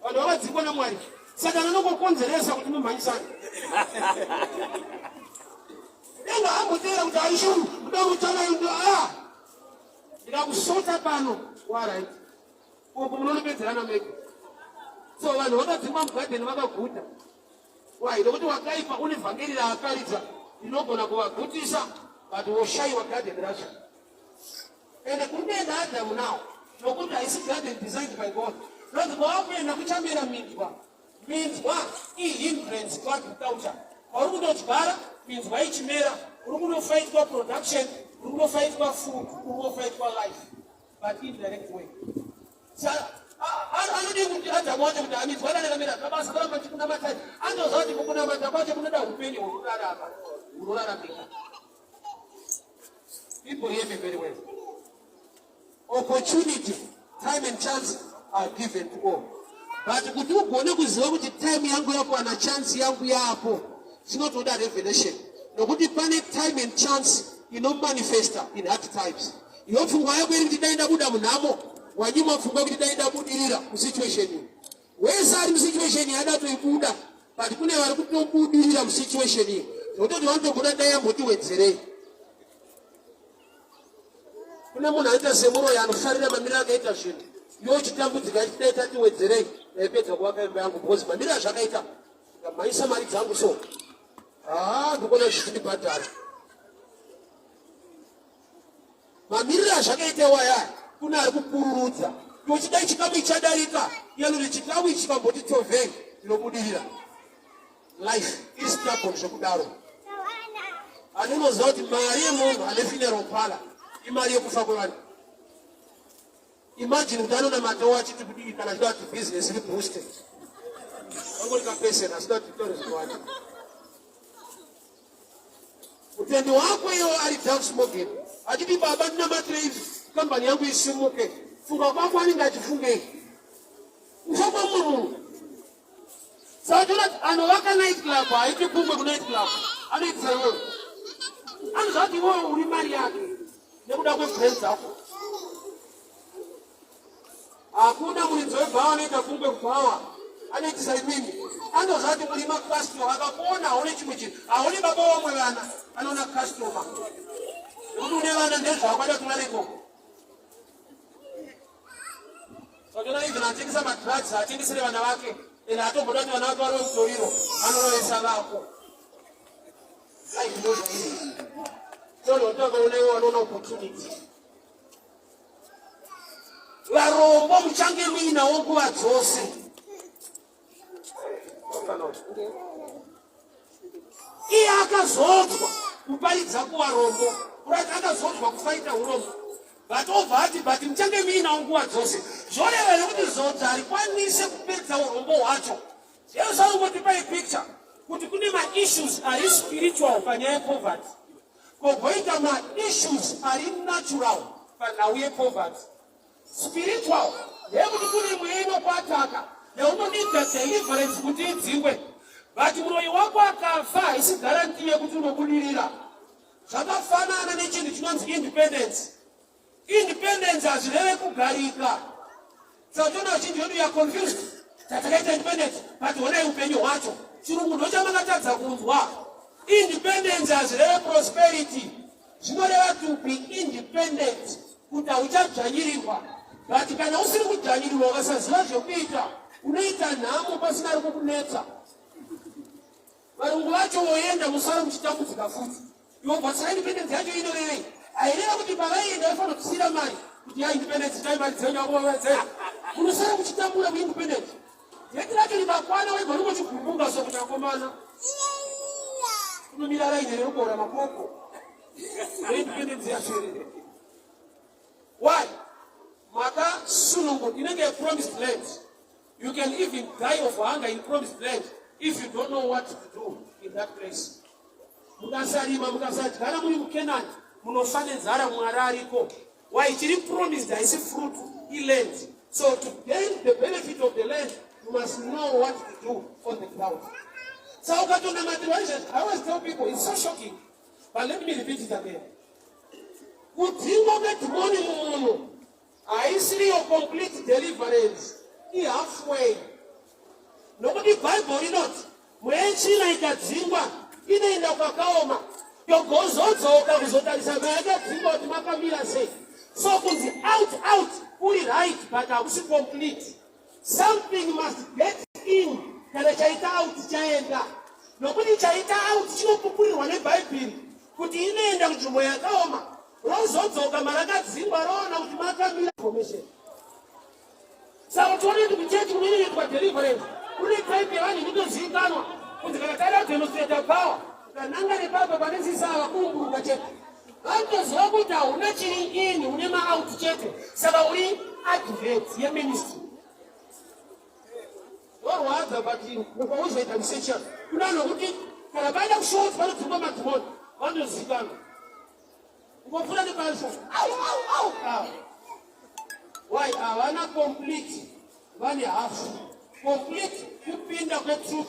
Vanhu vakadzingwa naMwari. Satani anongokonzeresa kuti mumhanyisane. Denga ambotera kuti aishu ndamutana ndo ndikakusota pano. Alright. Uku munonopedzerana mega. So vanhu vakadzingwa mugarden vakaguta. Why? Nokuti wakaipa une vhangeri raakaridza inogona kuvagutisa but woshayiwa garden racho. And kundoenda Adamu now nokuti haisi garden designed by God. Nokuti kwawakuenda kuchamera minzwa. Minzwa ihindrance kuagriculture. Uri kundodyara minzwa ichimera, uri kundofaitwa production, uri kundofaitwa food, uri kundofaitwa life, but indirect way. Anodi kuti Adamu wacho kuti aminzwa anakamera kabasa kuramba chikunamata. Andoziva kuti kukunamata kwacho kunoda upenyu hwokurarama, hunoraramika. People hear me very well. Opportunity, time and chance are given to all. But kuti ugone kuziva kuti time yangu yapo na chance yangu yapo, chinotoda revelation. Nokuti pane time and chance inomanifesta in hard times. Yopfungwa yako iri kuti daenda buda munhamo, wanyuma pfungwa kuti daenda budirira musituation iyi. Wese ari musituation yada toibuda, but kune vari kutobudirira musituation iyi. Nototi vanotogona dai yambotowedzerei. Kuna munhu aita semuroyi anofarira mamiriro akaita zvinhu. Iwe chitambudzika chidai tatiwedzerei pedza kuvaka imba yangu because mamiriro azvakaita maisa mari dzangu so ndikona zvichindibhadhara. Mamiriro azvakaita waya kuna ari kupururudza. Iwe chidai chikamu ichadarika yaluri chikamu chikamboti tovhei inobudirira. Life iri stubborn zvekudaro. Andinoziva kuti mari yemunhu ane funeral parlour imari yekufa kwevanhu. Imagine kuti anonamata wachiti kuti kana chida kuti business iri boosted. Wangoti kapeseni asida kuti tore zvinowanda. Utendi wako iyo ari down smoking. Achiti baba ndinamatire ivi kambani yangu isimuke. Funga kwako anenge achifungei. Ufakwa munhu. Saka anovaka night club haiti kumwe ku night club. Anoitisa iwewe. Anoziva kuti iwewe uri mari yake nekuda kwefriends dzako. Hakuna muridzi webhawa anoita kumbe kubhawa anetisa imini anozati mulima customer akakuona aone chimwe chinhu aone baba wamwe vana anoona customer kuti une vana ndezvakwada tunareko sakona even atengesa madrugs atengesere vana vake ende atomboda kuti vana vake vari mutoriro anorovesa vako aizvinozvaii todotakaonaiwo vanoona opportunity varombo muchange muinawo nguva dzose iye akazodzwa kuparidza kuvarombo urati akazodzwa kufaita urombo but obva ati but muchange muinawo nguva dzose zvoreva nekuti zodzi harikwanise kupedza urombo hwacho jesu anotipa picture kuti kune maissues ari spiritual panyaya yepoverty kogoita maissues ari natural panhau yepoverty. Spiritual ndeyekuti kune mweno kwataka yaunodinga deliverance kuti idzingwe but mwoyo wako akafa haisi garanti yekuti unobudirira. Zvakafanana nechinhu chinonzi independence. Independence hazvireve kugarika. Saka vazhinji vedu ya confused tatakaita independence but honai upenyu hwacho chirungu ndochamakatadza kunzwa. Independence hazvireve prosperity. Zvinoreva to be independent kuti hauchadzvanyirirwa. But kana usiri kudzvanyirirwa ukasaziva zvekuita unoita nhamo pasina ari kukunetsa. Varungu vacho voenda musara muchitambudzika futi. Iwo bvatsira independence yacho inorevei. Haireva kuti pavaienda vafanira kusiyira mari kuti ya independence tai mari dzenyu akovavadzera. Unosara muchitambura kuindependence. Deti racho rikakwana waibva ringochigumbuka sokuti akomana. Unomira raine rokora makoko. Independence yacho iri. Why? Maka sunungu inenge a promised land. You can even die of hunger in promised land if you don't know what to do in that place. Mukasarima mukasadyara muri muKenani munofa nenzara Mwari ariko. Why? Chiri promised haisi fruit iland. So to gain the benefit of the land, you must know what to do on the ground. So I always tell people it's so shocking, but let me repeat it again. Kudzinga kwedhimoni mumunhu haisiri your complete deliverance. Halfway. Nokuti Bible rinoti mwechina ikadzingwa inoenda kwakaoma yogozodzoka kuzotarisa mayakadzingwa kuti makamira sei. So kunzi out uri right but hausi complete. Something must get in kana chaita out chaenda. Nokuti chaita out chinopupurirwa nebhaibheri kuti inoenda kunzvimbo yakaoma. Rozodzoka marakadzingwa roona kuti makamira information. Saka toone kuti chechi kunoitwa deliverance kune type yevanhu inotozivikanwa kuti kana taida kudemonstrata power ukananga nepapa pane zisava kuumburuka chete vanotoziva kuti hauna chiri ini une maout chete saka uri advert yeministry. Vorwadza but ukauzoita research kunano kuti kana vaida kushoti vanodzimba madhimoni vanotozivikanwa ngofuna nepasho why havana complete vane half. Complete kupinda kwetruth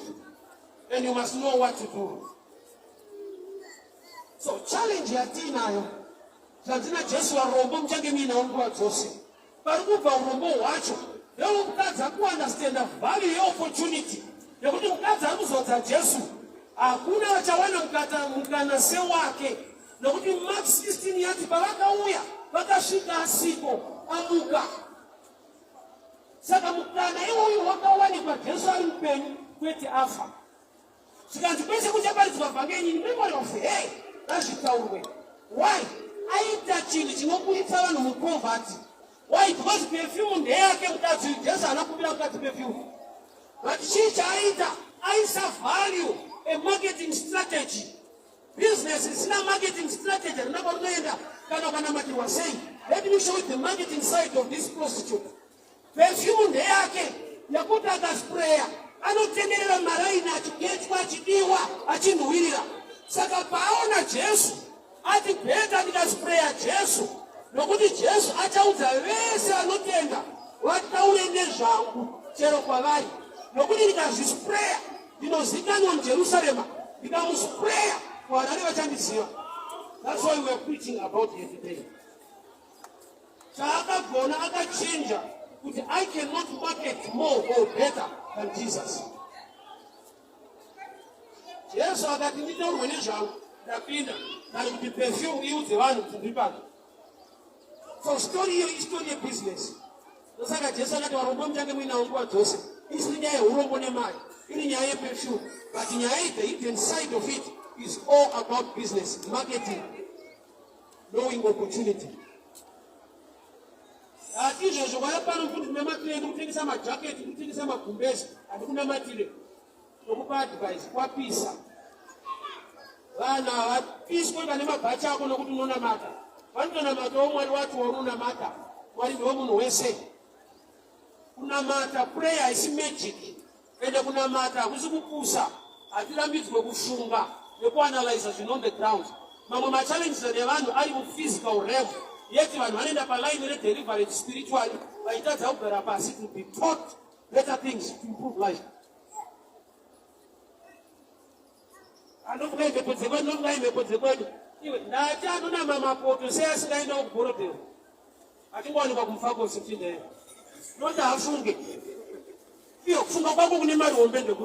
and you must know what to do. So challenge yatinayo zvatina Jesu varombo muchange muinawo nguva dzose. Pari kubva urombo hwacho lero mukadzi akuunderstanda value yeopportunity yekuti mukadzi ari kuzodza Jesu hakuna vachawana mukana sewake nokuti Mark 16 yati pavakauya vakasvika asiko amuka. Saka mukana iwoyo wakawanikwa Jesu ari mupenyu kwete afa. Zvikanzi kwese kuchaparidzwa vhangeri in memory of hey ngazvitaurwe. Why? Aita chinhu chinoburitsa vanhu mupoverty. Why? Because perfume ndeyake mukadzi Jesu haana kupira mukadzi perfume. But chii chaaita aisa value a marketing strategy. Business isina marketing strategy rinapa rinoenda kana ukanamatirwa sei. Let me show you the marketing side of this prostitute. Perfume ndeyake yakuti akaspraya anotenderera maraini achigetywa achidiwa achinhuwirira. Saka paaona Jesu ati bheta ndikaspraya Jesu nokuti Jesu achaudza vese vanotenda vataure nezvangu chero kwavari nokuti ndikazvispraya ndinozikanwa muJerusarema ndikamuspraya kwavanenge vachandiziva. That's why we are preaching about here today. Chaakagona akachinja But I cannot market more or better than Jesus. Yes, so that in the town when you shall, that will be perfume use the one to be back. So story of business. The Saga Jessica or Bomjamina on what Joseph. It's the guy who wrote on a man. In your perfume. But in your the inside of it is all about business, marketing, knowing opportunity. As usual, I can't put the material, take some jacket, take some kumbes, and put the material. No advice, what piece? Now, peace will never batch out on a good matter. One can have a what to matter. What is the woman will say? Unamata prayer is magic. And the Unamata, Uzukusa, Atlamit Gobushunga, the analyzers, you know the ground. Mama challenge the Devano, I will physical realm. Yet you are running up a line and deliver it spiritually. But that's how the capacity to be taught better things to improve life. I don't blame the put the word, no blame the put the word. I don't know, Mama, to say, I know, Borotel. I think one of them fagos sitting there. Not a fungi. You from a babu in my own bed.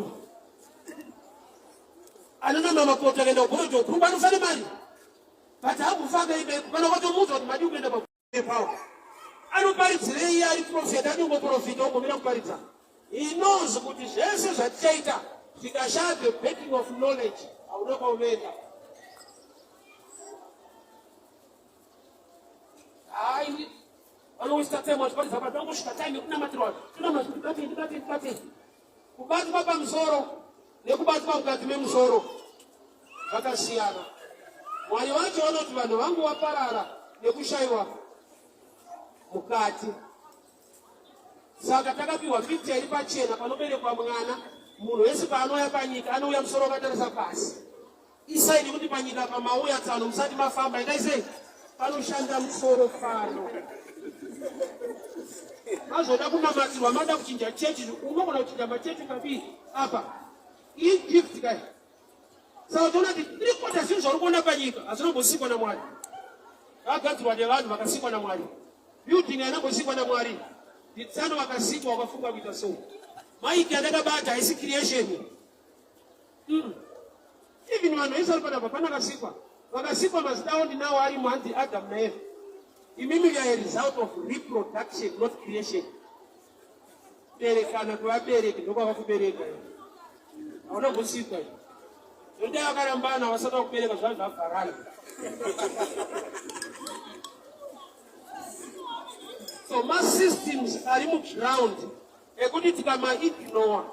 I don't know, Mama, Porter and Boroto, who want to money. But I will find when I want to move on my new bed of power. I don't buy it today, I profit, I don't profit over Parita. He knows what is Jesus at Jada. He can share the making of knowledge. I will not go later. I always start saying much, but I don't wish that time you never throw. You know, nothing. Kubat Papa Msoro, Nekubat Papa Msoro, Bakasiana. Why you want to know to the Wangu Parara, Nekushaiwa, Mukati. Sakataka wa 50 ilipachena panopele kwa mngana muno yesi pano yapanyika ano ya msoro katarasa pasi isaidi kuti panyika pa mauya tsano msati mafamba ndaise pano shanda msoro fano azoda kuna matsiwa mada kuchinja chechi unokona kuchinja machechi kabiri apa hii gift kai sawa tona ti 3/4 sinzo rukona panyika azinobosikwa na mwali agati wade vanhu vakasikwa na mwali building anabosikwa na mwali Ditano wakasikwa wakafunga vitaso. Maiki anakabata isi creation. Even when we salpa na papana kasikwa. Wakasikwa must down now ari mwanti Adam na Eve. Imimi ya result of reproduction, not creation. Berekana kwa bereke, ndoka wakubereka. Aona kusikwa. Ndio akarambana wasata kubereka zwa farali. So mass systems are removed ground. According to my ignore,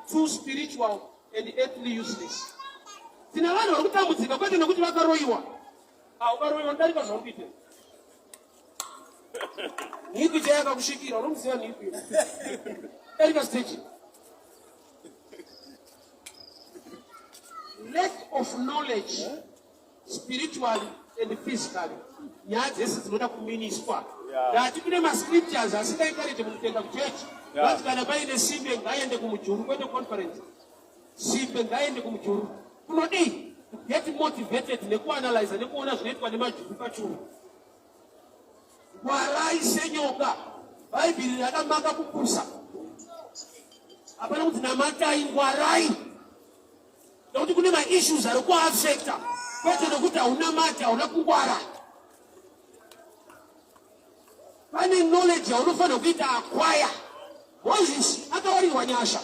too spiritual and earthly useless. Tinalano ukutamutika kwete nokuti vakaroiwa. Ukaroiwa ndari kazvampite. Niku chayaka kushikira unomuziva niku. Erika stage. Lack of knowledge, spiritually and physically. Nyaya dzese dzinoda kuminiswa. That kune ma scriptures asikaencourage mukutenda kuchechi. But kana paine simbe ngaende kumujuru kwete conference. Simbe ngaende kumujuru. Kunodi get motivated nekuanalyze nekuona zvinoitwa nemajuru pachuru. Warai senyoka. Bible yakamaka kupusa. Apana kuti namatai warai. Ndokuti kune ma issues ari ku affect. Kwete nokuti hauna mata, hauna kungwara. Pane knowledge yaunofana kuita acquire. Moses akawariwa nyasha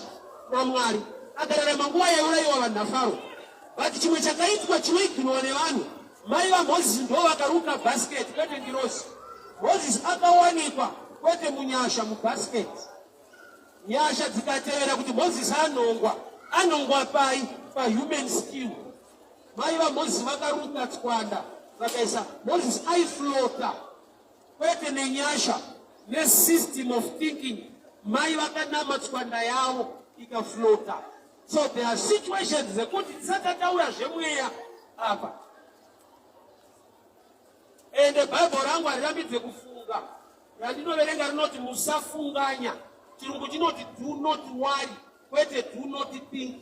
na Mwari akararama nguva yauraiwa vanhu naFaro. But chimwe chakaitwa chinoignwa nevanhu, mai vaMozisi ndo vakaruka basket kwete ngirosi. Moses akawanikwa kwete munyasha mubasket. Nyasha dzikatevera kuti Moses anongwa pai pahuman skill. Mai vaMozisi vakaruka tswanda vakaisa Moses aiflota kwete nenyasha system of thinking. Mai vakanama tswanda yavo ikaflota. So there are situations zekuti dzakataura zvemweya apa. And the Bible rangu harirambidze kufunga. Randinoverenga rinoti musafunganya. Chirungu chinoti do not worry. Kwete do not think.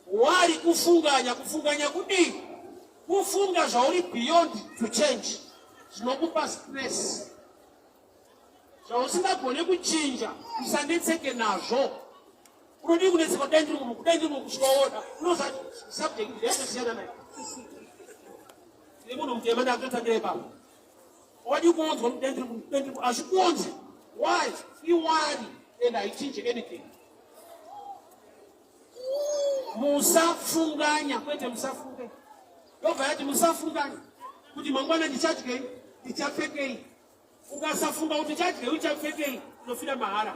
Worry kufunganya kudii. Kufunga zvauri beyond to change. zvinokupa stress. Zvausingagone kuchinja, usandetseke nazvo. Unodi kunetseka kudai ndiri kusvikaona. Unoziva subject yakasiyana nayo. Munhu mutema ndakatotangira ipapo. Wadi kuonzwa kudai ndiri hazvikuonzi. Why? Iwari and haichinji anything. Musafunganya, kwete musafunge. Yobva yati musafunganya. Kuti mangwana ndichadyei, ndichapfekei. Ukasafunga kuti ndichadyei, uchapfekei, unofira mahara.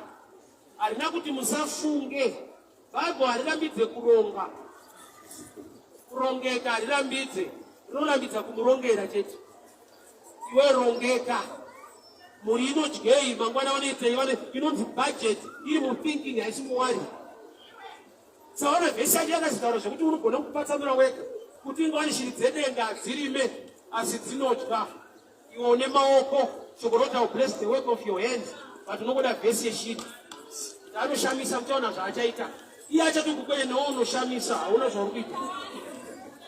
Harina kuti musafunge. Bhaibheri harirambidze kuronga. Kurongeka harirambidze. Rinorambidza kumurongera chete. Iwe rongeka. Muri inodyei, mangwana vanoitei, inonzi budget, iri muthinking, haisi muwari. Tsaona vhesi yacho yakazitaura zvokuti unogona kupatsanura wega. Kuti ingwani shiri dzedenga dzirime, asi dzinodya. Iwe une maoko, shoko rota bless the work of your hands, but unogoda vhesi yeshiri. Anoshamisa mutaona zvaachaita. Iye achatokukwenye newo unoshamisa, hauna zvauri kuita.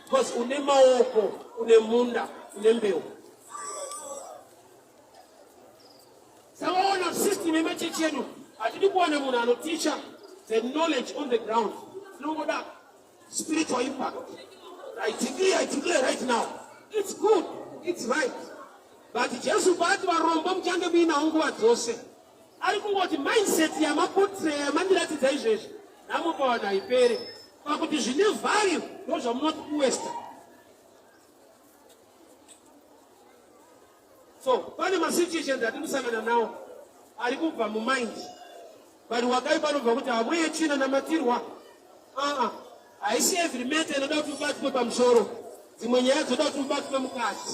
Because une maoko, une munda, une mbeu. Saka system yechechi yedu, hatidi kuwana munhu anoticha the knowledge on the ground. Tinogoda spiritual impact. I declare right now. It's good, it's right. But Jesu paati varombo muchange muinawo nguva dzose. Ari kungoti mindset yamaportrait yamandiratidza izvezvi namupa vanhu haiperi. Pakuti zvine value ndozvamunoti kuwesta. So, pane masituations atinosangana nawo ari kubva mumind. Vanhu wakaipa vanobva kuti hamwe yechina namatirwa. Haisi every matter inoda kuti ubatwe pamusoro. Dzimwe nyaya dzoda kuti ubatwe mukati.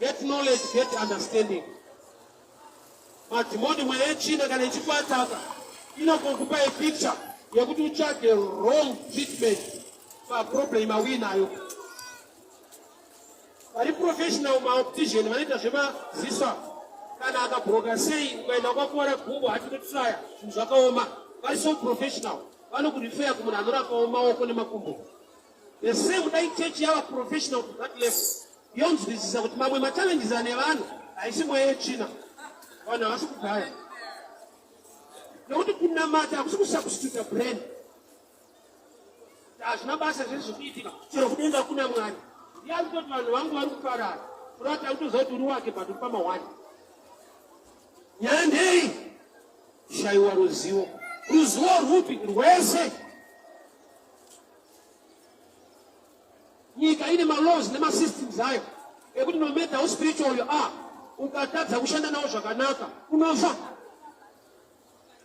Get knowledge, get understanding. Madhimoni mwe yechina kana ichikwataka inokupa a picture yekuti utsvage wrong treatment paproblem awinayo. Vari professional maoptician vanoita zvemaziso kana akabhuroka sei ukaenda kwakuwara gumbo hatinotisaya zvinhu zvakaoma. Vari so professional vanokurifeya kumunhu anorakawo maoko nemakumbo. The same dai chechi yava professional to that level. Yonzwisisa kuti mamwe machallenges ane vanhu haisi mwe yechina. Vanhu havasi kugaya. Nekuti kunamata hakusi kusubstitute brain. Hazvina basa zvese zvikuitika. Chero kudenga kuna Mwari. Ndiye kuti vanhu vangu vari kuparara. Kurati akutoziva kuti uri wake but uri pamawani. Nyaya ndei? Shayiwa ruzivo. Ruzivo rwupi? Rwese. Nyika ine malaws nemasystems ayo ekuti no matter how spiritual you are, ukatadza kushanda nawo zvakanaka unofa.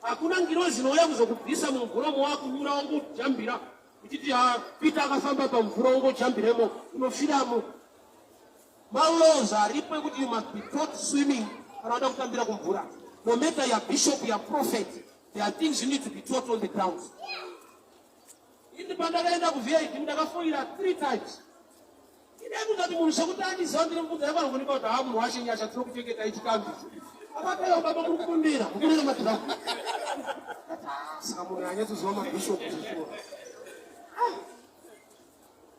Hakuna ngirozi inouya kuzokubvisa mumuromo wako nyura wangu kujambira uchiti Peter akafamba pamvura wongojambiremo, unofiramo. Malaws aripo ekuti you must be taught swimming kana wada kutambira kumvura. No matter your bishop, your prophet, there are things you need to be taught on the ground. Indi pandakaenda kuVIP ndakafoira 3 times. Ndakuzati munhu sekuti andiziva ndiri mubvunza yakanokunika kuti munhu washe nyasha tiri kuchengeta ichikambi. Akataiwa baba muri kukumbira mukunena madhiramu. Saka munhu anyatsoziva mabhishopu zvishoma.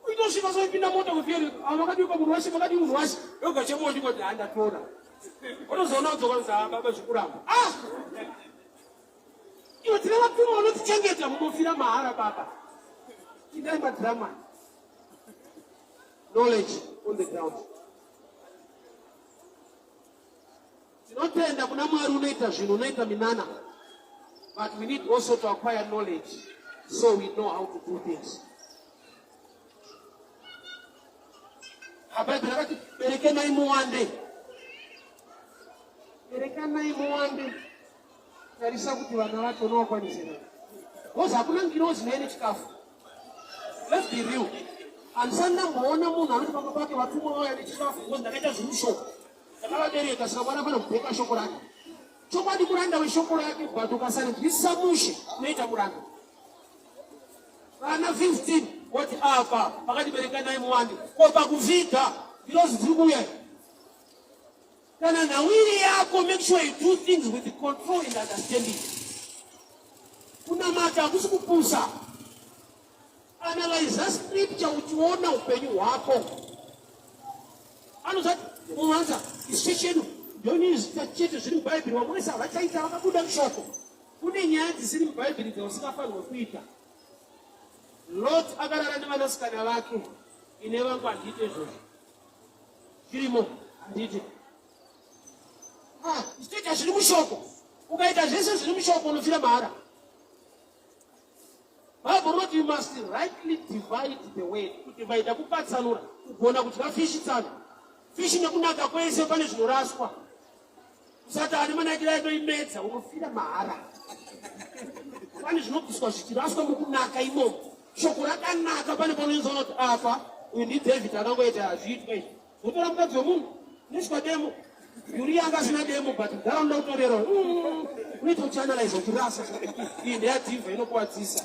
Kuitosvika soipinda mota kuVIP vakadiuka munhu washe vakadi munhu washe yoga chemo ndikoti handatora. Unozoona kudzoka kuti baba zvikuramba. Iwe tine vapfumi vanotichengeta munofira mahara baba. Idai madhirama. Knowledge on the ground. Tinotenda kuna Mwari unoita zvinhu unoita minana. But we need also to acquire knowledge so we know how to do things. Bhaibheri rakati berekanai muwande. Berekanai muwande. Tarisa kuti vana vacho nowakwanisira. Because hakuna ngirozi nene chikafu. Let's be real. Ansanda muona munhu anoti pamba pake vatumwa vauya nechikafu because ndakaita zvimushoko. Ndakavabereka saka mwana fana kubheka shoko rake. Chokwadi kuranda weshoko rake but ukasanzwisisa mushe unoita muranda. Vana 15 woti apa pakatiberekanai muwande. Ko pakuvhiga ngirozi dziri kuuya. Kana nawiri yako, make sure you do things with the control and understanding. Kunamata hakusi kupusa. Analyze scripture uchiona upenyu hwako. anozati muwanza isi chenu ndoni chete zviri mubhaibheri wamwesa vachaita vakabuda mushoko. Kune nyaya dzisiri mubhaibheri dzausingafanirwa kuita. Lot akarara nevanasikana vake, ine vangu handiite izvozvo. Zvirimo handiti. Ichitoita zviri mushoko. Ukaita zvese zviri mushoko unofira mahara. Bible wrote you must rightly divide the word. Kuti vaita kupatsanura kugona kuti vafishitsana. Fishi nekunaka kwese pane zvinoraswa. Usati ani manakira inoimedza unofira mahara. Pane zvinobviswa zvichiraswa mukunaka imomo. Shoko rakanaka pane panoinzwa kuti apa uyu ndi David akangoita azviitwa izvi. Utora mukadzi wemunhu neswa demo. Uriya anga asina demo but ntaraunda utorero. Unoita uchanalize uchirasa. Iyi ndeyadhivha inokuwadzisa.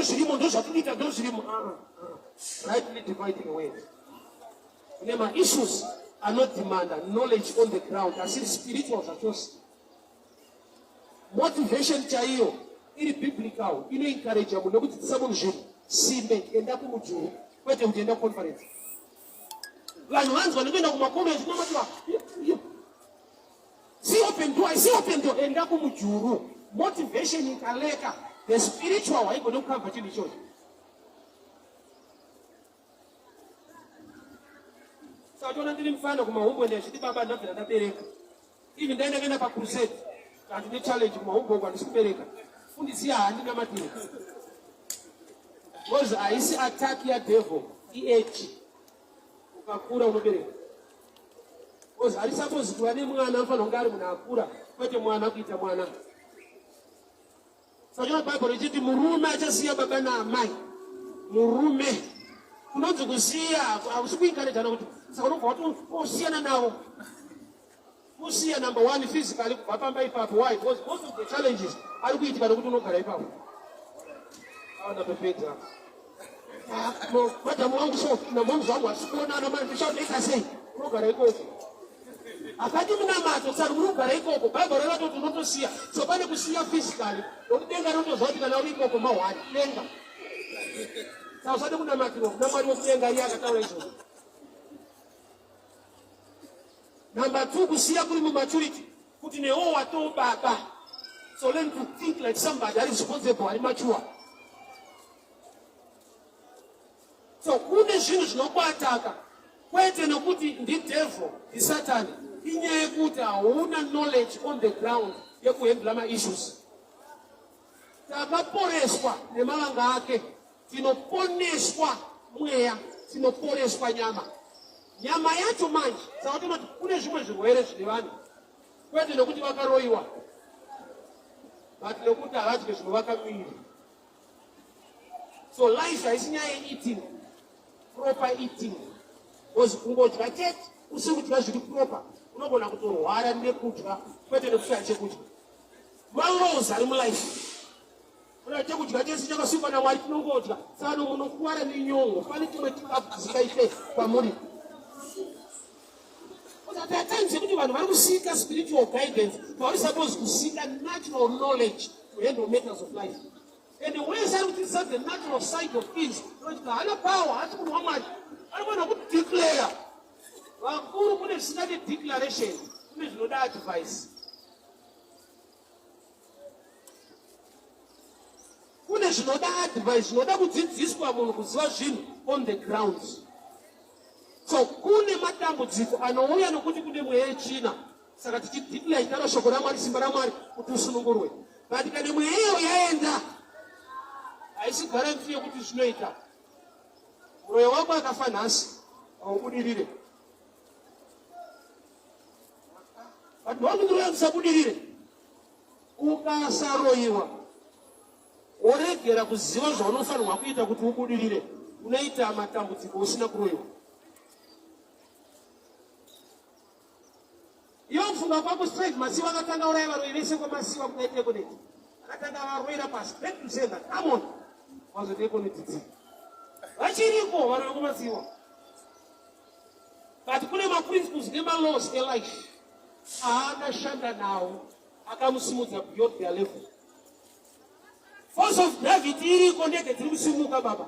Zvirimo ndozvatunoita ndozvirimo. Rightly dividing the word. Remember, issues are not demanded knowledge on the ground. Asi spiritual zvachose. Motivation chaiyo iri biblical ino encourage munhu nekuti tisamunhu zvinhu simbe enda kumujuru kwete kuti enda conference. Vanhu vanzwa nekuenda kumakomenti nomatiwa see open door enda kumujuru. Motivation ikaleka the spiritual haigone kukabva chinhu ichocho. Saka toona ndiri mufana kumahombo ndechiti baba ndabvira ndabereka. Even ndaenda kuenda pacrusade kandi ne challenge kumahombo kwandisi kubereka. Fundisiya handina matiri. Because haisi attack ya devil age. Ukakura unobereka. Because hari suppose kuva nemwana anofanira kunge ari munhu akura kwete mwana kuita mwana. Saka Bible ichiti murume achasiya baba naamai. Murume kunonzi kusiya hausi kuinkarijana kuti saka unobva watosiyana navo. Kusiya number one physically kubva pamba ipapo. Why? Because most of the challenges ari kuitika nokuti unogara ipapo. Aona pepedza. Madamu wangu so namunhu wangu asikuonana manje ndishaudeka sei. Unogara ikoko. Akati munamato saka unogara ikoko. Bible rakatoti unotosiya. So pane kusiya physically. Nokudenga rotozwa kuti kana uri ikoko mahwani denga. Saka usade kunamatiro kunamwari wekudenga iye akataura izvozvo. Number two, kusiya kuri mumaturity. Kuti newo watoo baba. So learn to think like somebody that is responsible and mature. So kune zvinhu zvinokuataka. Kwete nokuti ndi devil, ndi Satan. Inyaya yekuti hauna knowledge on the ground yekuhandla ma-issues. Takaporeswa nemavanga ake. Tinoponeswa mweya. Tinoporeswa nyama. Nyama yacho manje. Saka tinoti kune zvimwe zvirwere zvine vanhu. Kwete nokuti vakaroiwa. But nokuti havadye zvinovaka miviri. So life haisi nyaya eating. Proper eating. Because kungodya chete usiri kudya zviri proper. Unogona kutorwara nekudya kwete nekushaya chekudya. Malows ari mulife. Kuna chekudya chese chakasikwa naMwari tinongodya. Saka munokuwara nenyongo. Pane chimwe chikafu zikaite pamuri. But there are times when you are seeking spiritual guidance, you are supposed to seek a natural knowledge to handle matters of life. And the ways I would decide the natural side of things, the higher power, I don't want to declare. Who would have studied declaration? Who is not advice? Who is not advice? Not that this one on the ground. So kune matambudziko anouya nokuti kune mweya yechina. Saka tichideclare itaro shoko raMwari simba raMwari kuti usunungurwe. But kana mweya iyo yaenda haisi guarantee yekuti zvinoita. Mwoyo wako akafa nhasi haubudirire. But ndokuti usabudirire. Ukasaroiwa oregera kuziva zvaunofanirwa kuita kuti ubudirire. Unoita matambudziko usina kuroiwa. Yofunga kwako straight masiva akatanga uraya varoi vese kwamasiva kunaite koneti. Akatanga varoira pasi. Back to say that. Come on. Wazote koneti. Vachiriko varoi kumasiva. But kune ma-principles nema-laws e-life. Akashanda nawo. Akamusimudza beyond their level. Force of gravity iriko ndege tiri kusimuka baba.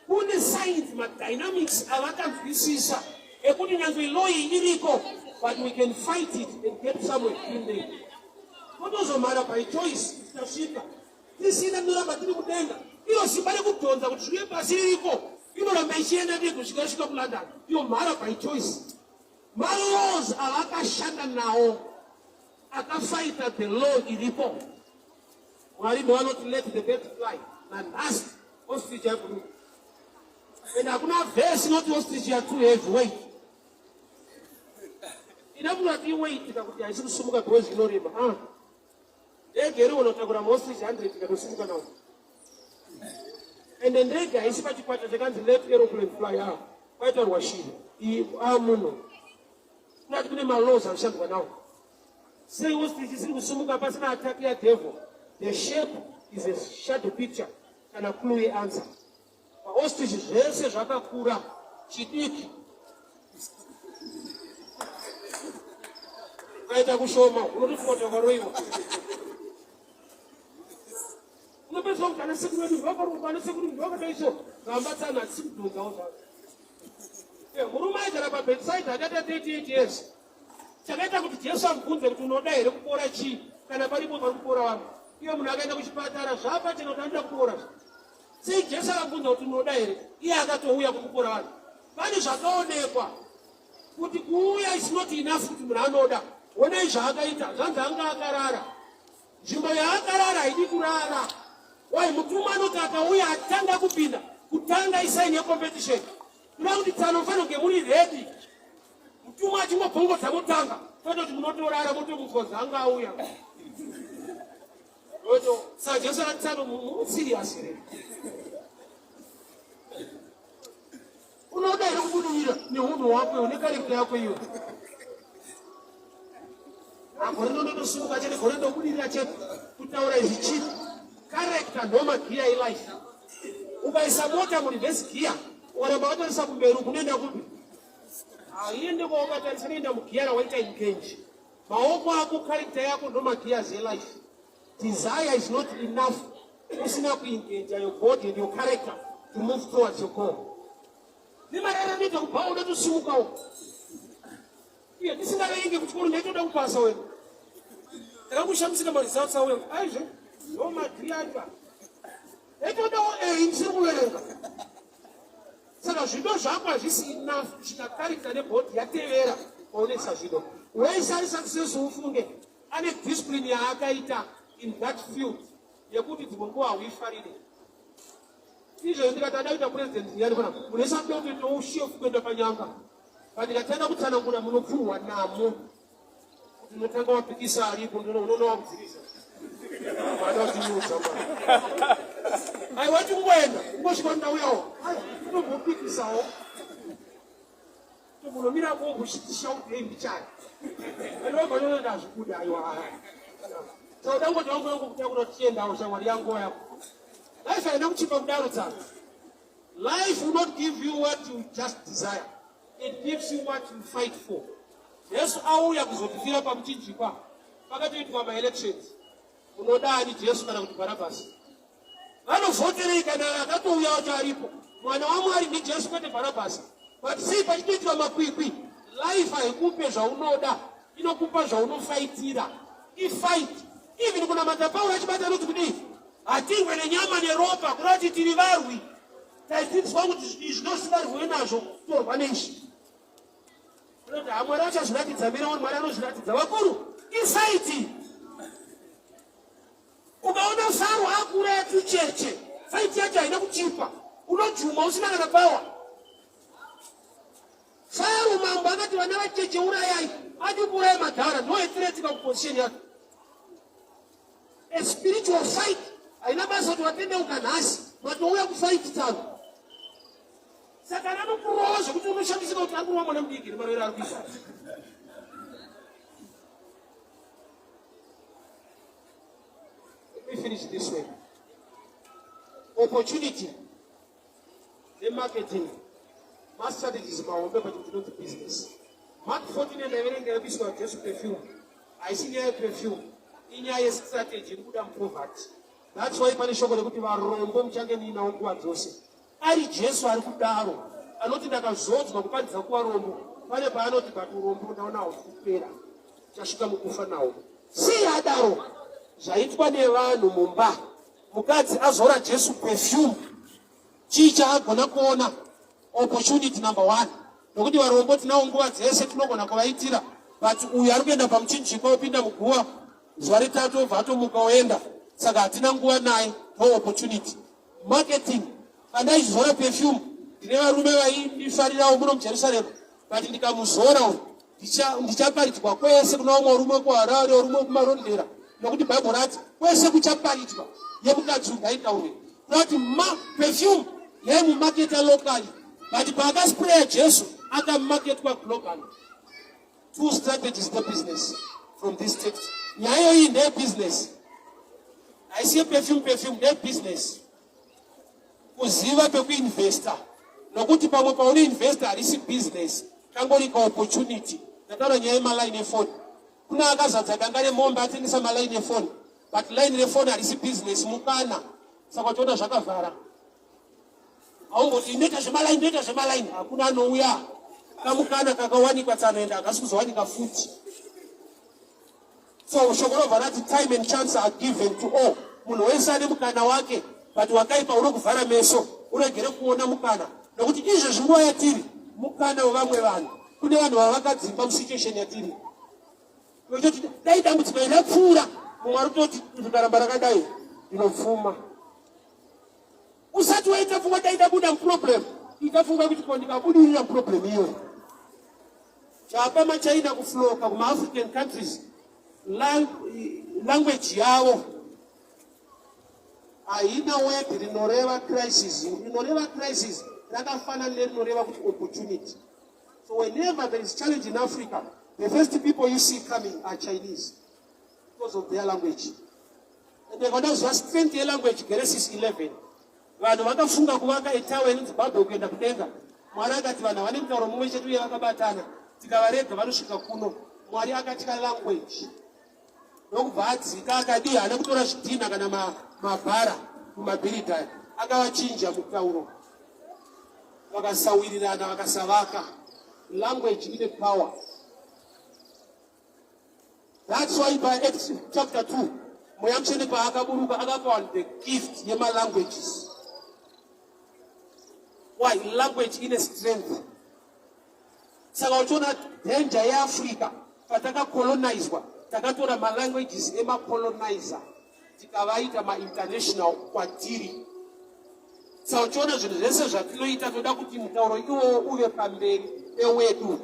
kune science dynamics avakanzwisisa ekuti nyanzvi law iriko, but we can fight it and get somewhere in there. Kutozomara by choice tasvika tisina noramba tiri kudenga iyo simba rekudhonza kuti zvive pasi ririko inoramba ichienda nekusvika kuLondon. Iyo mhara by choice. Malaws avakashanda nawo akafighta the law iripo. Mwari wanoti let the bird fly. Nanhasi ostrich yakudu. And hakuna verse not ostrich ya too heavyweight. Inakunati weight kuti haisi kusumuka because inoreba. Ndege unotakura ostrich 100 ikatosumuka nawo. And then ndege haisi pachikwata chakanzi let aeroplane fly out. Kwaitorwa shiri. Muno. Kunati kune malaws anoshandwa nawo. Sei ostrich isiri kusumuka pasina attack ya devil. The shape is a shadow picture and a clue answer. Ostrich zvese zvakakura chidiki. Kaita kushoma unotofota kwaroiwa. Unopesa kuti ana sekuru vedu vakarumba, ana sekuru vedu vakadaiso vaambatsana hatisi kudhonzawo zvavo. Murume aigara pabedside akaita 38 years. Chakaita kuti Jesu amubvunze kuti unoda here kupora chii kana paripo pari kupora vanhu. Iye munhu akaenda kuchipatara zvapachena kuti anoda kupora. Sei Jesu akabvunza kuti unoda here, iye akatouya kukupora vanhu. Pane zvakaonekwa kuti kuuya is not enough kuti munhu anoda. Onai zvaakaita, zvanzi anga akarara. Nzvimbo yaakarara haidi kurara. Wai mutumwa anoti akauya atanga kupinda, kutanga isaini yecompetition. Kuda kuti tsano mufano kunge muri ready. Mutumwa achingobvongodza mutanga, tototi munotorara motomukodza anga auya. Saka Jesu akatitsano musiriasi here. Unoda here kubuduvira neunhu hwako nekarekta yako iyo. Gore ndondosumuka chete, gore ndobudirira chete kutaura izvi chii. Karekta ndomagiya elife. Ukaisa mota murivhesi giya, ukaramba watarisa kumberi kunoenda kupi? Haiende kwawakatarisa noenda mugiya rawaita ingenji. Maoko ako karekta yako ndomagiyazi elife. Desire is not enough. Usina kuengage your body and your character to move towards your goal. Nimarara nita kupawo ndatosimukawo. Iye tisingavengi kuchikoro ndaitoda kupasa wewe. Takakushamsika maresults awe. Aizve no madriacha. Ndaitodawo ndisiri kuverenga. Saka zvido zvako hazvisi enough kusvika character nebody yatevera kwaunesa zvido. Wese ari successful ufunge ane discipline yaakaita in that field yekuti dzimwe nguva hauifarire. Izvo ndikati adaita president yani kana munesa kuti toushiye kuenda panyanga. But ndikatenda kutsanangura munopfuwa namo. Kuti unotanga wapikisa aripo unoona wakudzivisa. Vada kutinyudza mwana. Aiwati kungoenda, kungosvika ndauyawo. Unombopikisawo. Tomunomira ko kushauta imbichari. Ndinobva ndinoenda azvikuda aiwa. So don't go to tiendawo shamwari yangu yako. Life haina kuchipa kudaro tsana. Life will not give you what you just desire. It gives you what you fight for. Jesu auya kuzotifira pamuchinjikwa. Pakatoitwa ma-elections. Unodani Jesu kana kuti Bharabhasi. Vanovhoterei kana akatouya wacho aripo. Mwana waMwari ndi Jesu kwete Bharabhasi. But sei pachitoitwa makwikwi. Life haikupe zvaunoda. Inokupa zvaunofaitira. Ifight. Even kuna matapau achibata noti kudii. Atingwe nenyama neropa kurati tiri varwi. Taitidzwa kuti zvinosivarwe nazvo torwa neizvi. Kuti Mwari achazviratidza mberi Mwari anozviratidza vakuru. Ifight. Ukaona Faro akura atucheche. Fight yacho haina kuchipa. Unojuma usina kana power. Faro mambo akati vana vacheche urayai. Adikurai madhara ndoetireti pakuposition yake. A spiritual fight. Haina basa kuti watende ukanhasi. Matouya kufight tsano. Saka anokurowa zvekuti unoshandisika kuti akurowa mwana mudiki nemarwere ari kuisa. Let me finish this way. Opportunity. The marketing. Mass strategies mahombe but you don't business. Mark 14 and everything there is just perfume. I see here perfume. Inyaya strategy kuda poverty. That's why pane shoko rekuti varombo muchange ninawo nguva dzose. ari Jesu ari kudaro anoti ndakazodzwa kuparidza kuva rombo pane paanoti bati urombo ndaonawo kupera chasvika mukufa nawo sei adaro zvaitwa nevanhu mumba mukadzi azora Jesu perfume chii chaagona kuona opportunity number 1 nokuti varombo tinawo nguva dzese tinogona kuvaitira but uyu ari kuenda pamuchinjikwa opinda muguva zuva retatu obva atomuka oenda saka hatina nguva naye no opportunity marketing kandaizora perfume ndine varume vaindifarirawo muno mujerusarema but ndikamuzora ndichaparidzwa kwese kuna umwe rume kuharare rume kumarondera nokuti bhaibheri rati kwese kuchaparidzwa yemukadzi ungaitaure kuti perfume yaimumaketa locally but paakaspreya Jesu akamumaketwa globally. 2 strategies the business from this text. Nyaya iyi ndeye business. Haisiye perfume ndeye business. Kuziva pekuinvesta. Nokuti pamwe pauri investor harisi business. Kangori ka opportunity. Ndataura nyaya yemaline efoni. Kuna akazadza kanga nemombe atengesa maline efoni. But line efoni harisi business mukana. Saka toda zvakavhara. Aungoti ndoita zvemaline hakuna anouya. Kamukana kakawanikwa tsanoenda akasikuzowanika futi. So shoko rovha rati time and chance are given to all. Munhu wese ane mukana wake but wakaipa unokuvhara meso uregere kuona mukana nokuti izvezvi nguva yatiri mukana wevamwe vanhu. Kune vanhu vavakadzimba musituation yatiri vachoti dai dambudziko indapfuura mumwe ari kutoti ndikaramba rakadai ndinopfuma. Usati waita pfungwa dai ndabuda muproblem ikafunga kuti ko ndikabudirira muproblem iyoyo. Chapa machaina kufloka kuma-African countries language yavo haina word rinoreva crisis. Rinoreva crisis rakafanana nerinoreva kuti opportunity. So whenever there is challenge in Africa, the first people you see coming are Chinese because of their language. And they got us strength their language. Genesis 11. Vanhu vakafunga kuvaka etawe neZimbabwe kuenda kudenga. Mwari akati vanhu vane mutauro mumwe chete uye vakabatana tikavarega vanosvika kuno. Mwari akatika language nokubva adzika akadii haana kutora zvidhina kana mabhara mumabhiridhari akavachinja mutauro vakasawirirana vakasavaka. Language ine power. That's why by Acts chapter 2 Mweya Mutsvene paakaburuka akapa the gift yema-languages. Why? Language ine strength. Saka uchiona danger yeAfrica patakakolonizwa takatora ma-languages ema-colonizer tikavaita ma-international kwatiri. Saka uchiona zvinhu zvese zvatinoita toda kuti mutauro iwo uve pamberi pewedu.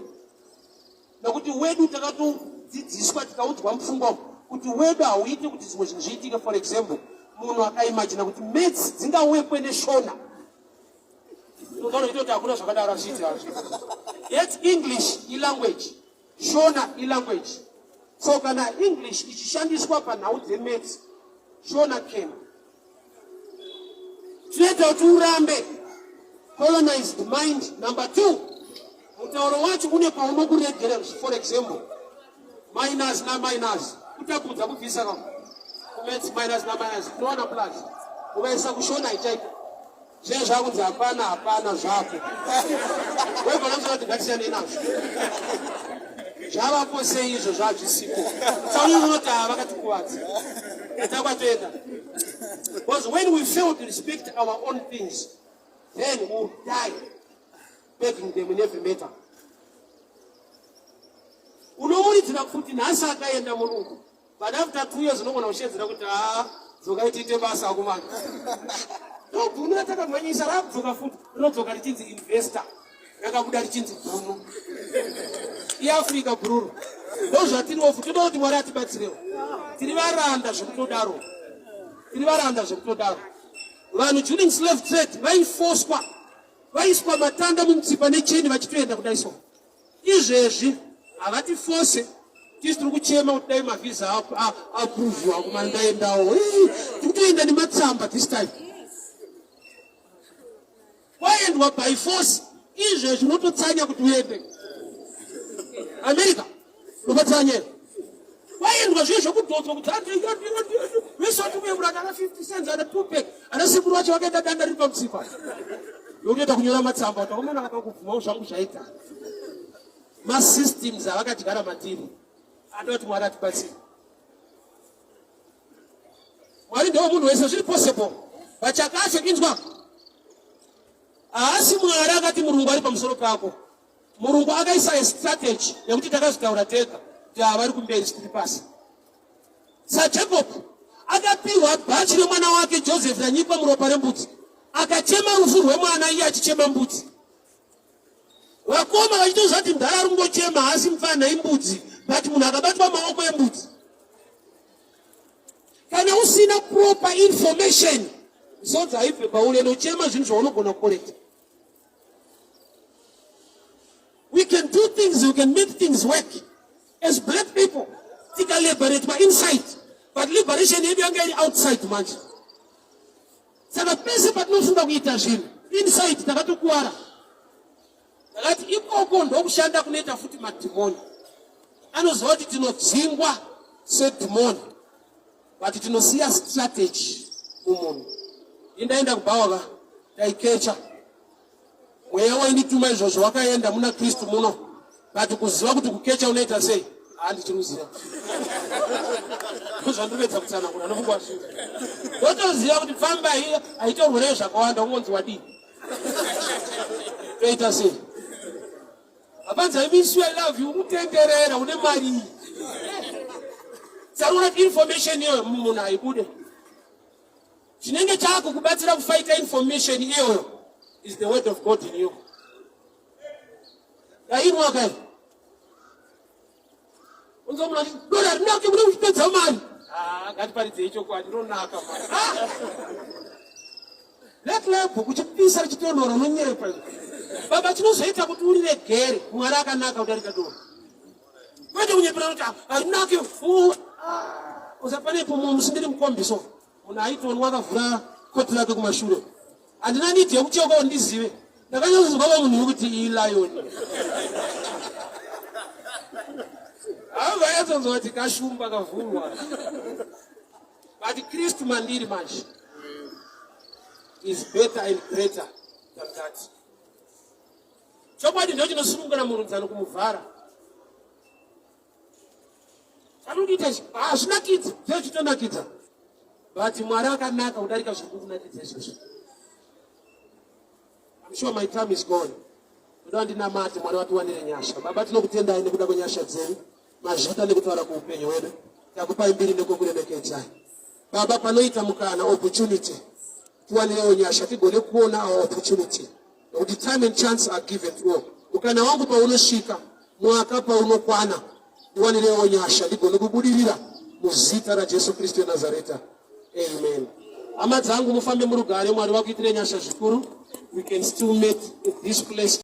Nokuti wedu takatodzidziswa tikaudzwa mupfungwa kuti wedu hauiti kuti zvimwe zvinhu zviitike. For example, munhu akaimagina kuti mates dzingawekwe neshona. Unoona kuti hakuna zvakadaro zviiti hazvo. Yet English ilanguage, shona ilanguage. So kana English ichishandiswa panhau dzemates, shona came. Tinoita kuti urambe colonized mind. Number 2, mutauro wacho une paunokuregera. For example, minus na minus kutapudza kubvisa kumets minus na minus unoona plus ukaisa kushona ichaiko zvinhu zvakunzi hapana zvako wegona kuti ngatisiyane nazvo zvavapo sei izvo zvazvisipo saunoti havakatikuvadza atakwatoenda. Because when we fail to respect our own things, then we'll die begging them in every matter. Unomuridza kuti nhasi akaenda mulungu but after 2 years unogona kushedzera kuti dzokaitite basa akumana ndobvunira takamhanyisa rakudzoka futi rinodzoka richinzi investor rakabuda richinzi bhunu iafrica bruru. Ndozvatiriwo futi toda kuti Mwari atibatsirewo. Tiri varanda zvekutodaro. Vanhu during slave trade vaiswa matanda mumutsipa necheni vachitoenda kudaiswa. Izvezvi havati force tisi tiri kuchema kuti dai mavhiza apruviwa kuma ndaendawo tikutoenda nematsamba this time. Waendwa by force izvezvi unototsanya kuti uende America unototsanya. Waendwa zviye zvokudzodzwa kuti vesoti kuyeurana ana 50 cents ana 2 pack ana sekuru wacho wakaenda danda riri pamutsipa yokuita kunyora matsamba utakomana kakakuvuma zvangu zvaita masystems avakatigara matiri adoti Mwari atibatsira. Mwari ndiwo munhu wese zviri possible vachakacho inzwa haasi Mwari akati Murungu ari pamusoro pako. Murungu akaisa strategy yekuti takazvitaura tega kuti vari kumberi tiri pasi. SaJacob akapirwa bhachi remwana wake Joseph ranyikwa muropa rembudzi akachema rufu rwemwana iye achichema mbudzi. Vakoma vachitoziva kuti mudhara ari kungochema haasi mufana imbudzi but munhu akabatwa maoko embudzi. Kana usina proper information zodzi haibve pauri enochema zvinhu zvaunogona kukoreka. We can do things, we can make things work as black people. Tika liberate by inside, but liberation yedu yanga iri outside manje. Saka pese patinofunda kuita zvinhu inside takatokuwara. Takati ikoko ndokushanda kunoita futi madhimoni. Anoziva kuti tinodzingwa sedhimoni but tinosiya strategy mumunhu. Indaenda kubhawa taikecha mweya waindituma izvozvo wakaenda muna Kristu muno but kuziva kuti kukecha unoita sei handichiruziva. Zvandinopedza kutsanangura nofungwa zvinhu ndotoziva kuti famba iyi haitaurwereyo zvakawanda ungonzi wadii toita sei. Hapanzi haimisiwa I love you kutenderera une mari saruna kuti information iyoyo munhu haibude. Chinenge chako kubatsira kufighta information iyoyo is the word of God in you. Yainwa kai unzo muna dora rinake muri kuchipedza mari ngatiparidze ichokwadi ronaka mari leklebhu kuchipisa richitonhora unonyepa baba chinozoita kuti urire gere Mwari akanaka kuti arikadora kwete kunyepera kuti harinake usapanepo munhu musindiri mukombiso munhu aitonwa akavhura koti rake kumashure handina nidhi yekucheuka ndizive ndakanyazozwa munhu wekuti ilayoni avayazonzwa kuti kashumba kavhurwa but Kristu mandiri manje is better and greater than that. Chokwadi ndio chinosunungura murunzano kumuvhara anokuita zvinakidza zvezvitonakidza but Mwari akanaka kudarika zviri kunakidza izvozvo. I'm sure my time is gone. Ndoda ndinamate Mwari watiwanire nyasha. Baba tinokutendai nekuda kwenyasha dzenyu mazvita nekutaura kuupenyu hwedu takupai mbiri nekukuremekedzai. Baba panoita mukana opportunity tiwanirewo nyasha tigone kuona our opportunity nokuti time and chance are given to all. Mukana wangu paunosvika mwaka paunokwana tiwanirewo nyasha ndigone kubudirira muzita raJesu Kristu weNazareta. Amen. Hama dzangu mufambe murugare Mwari vakuitire nyasha zvikuru. We can still meet at this place.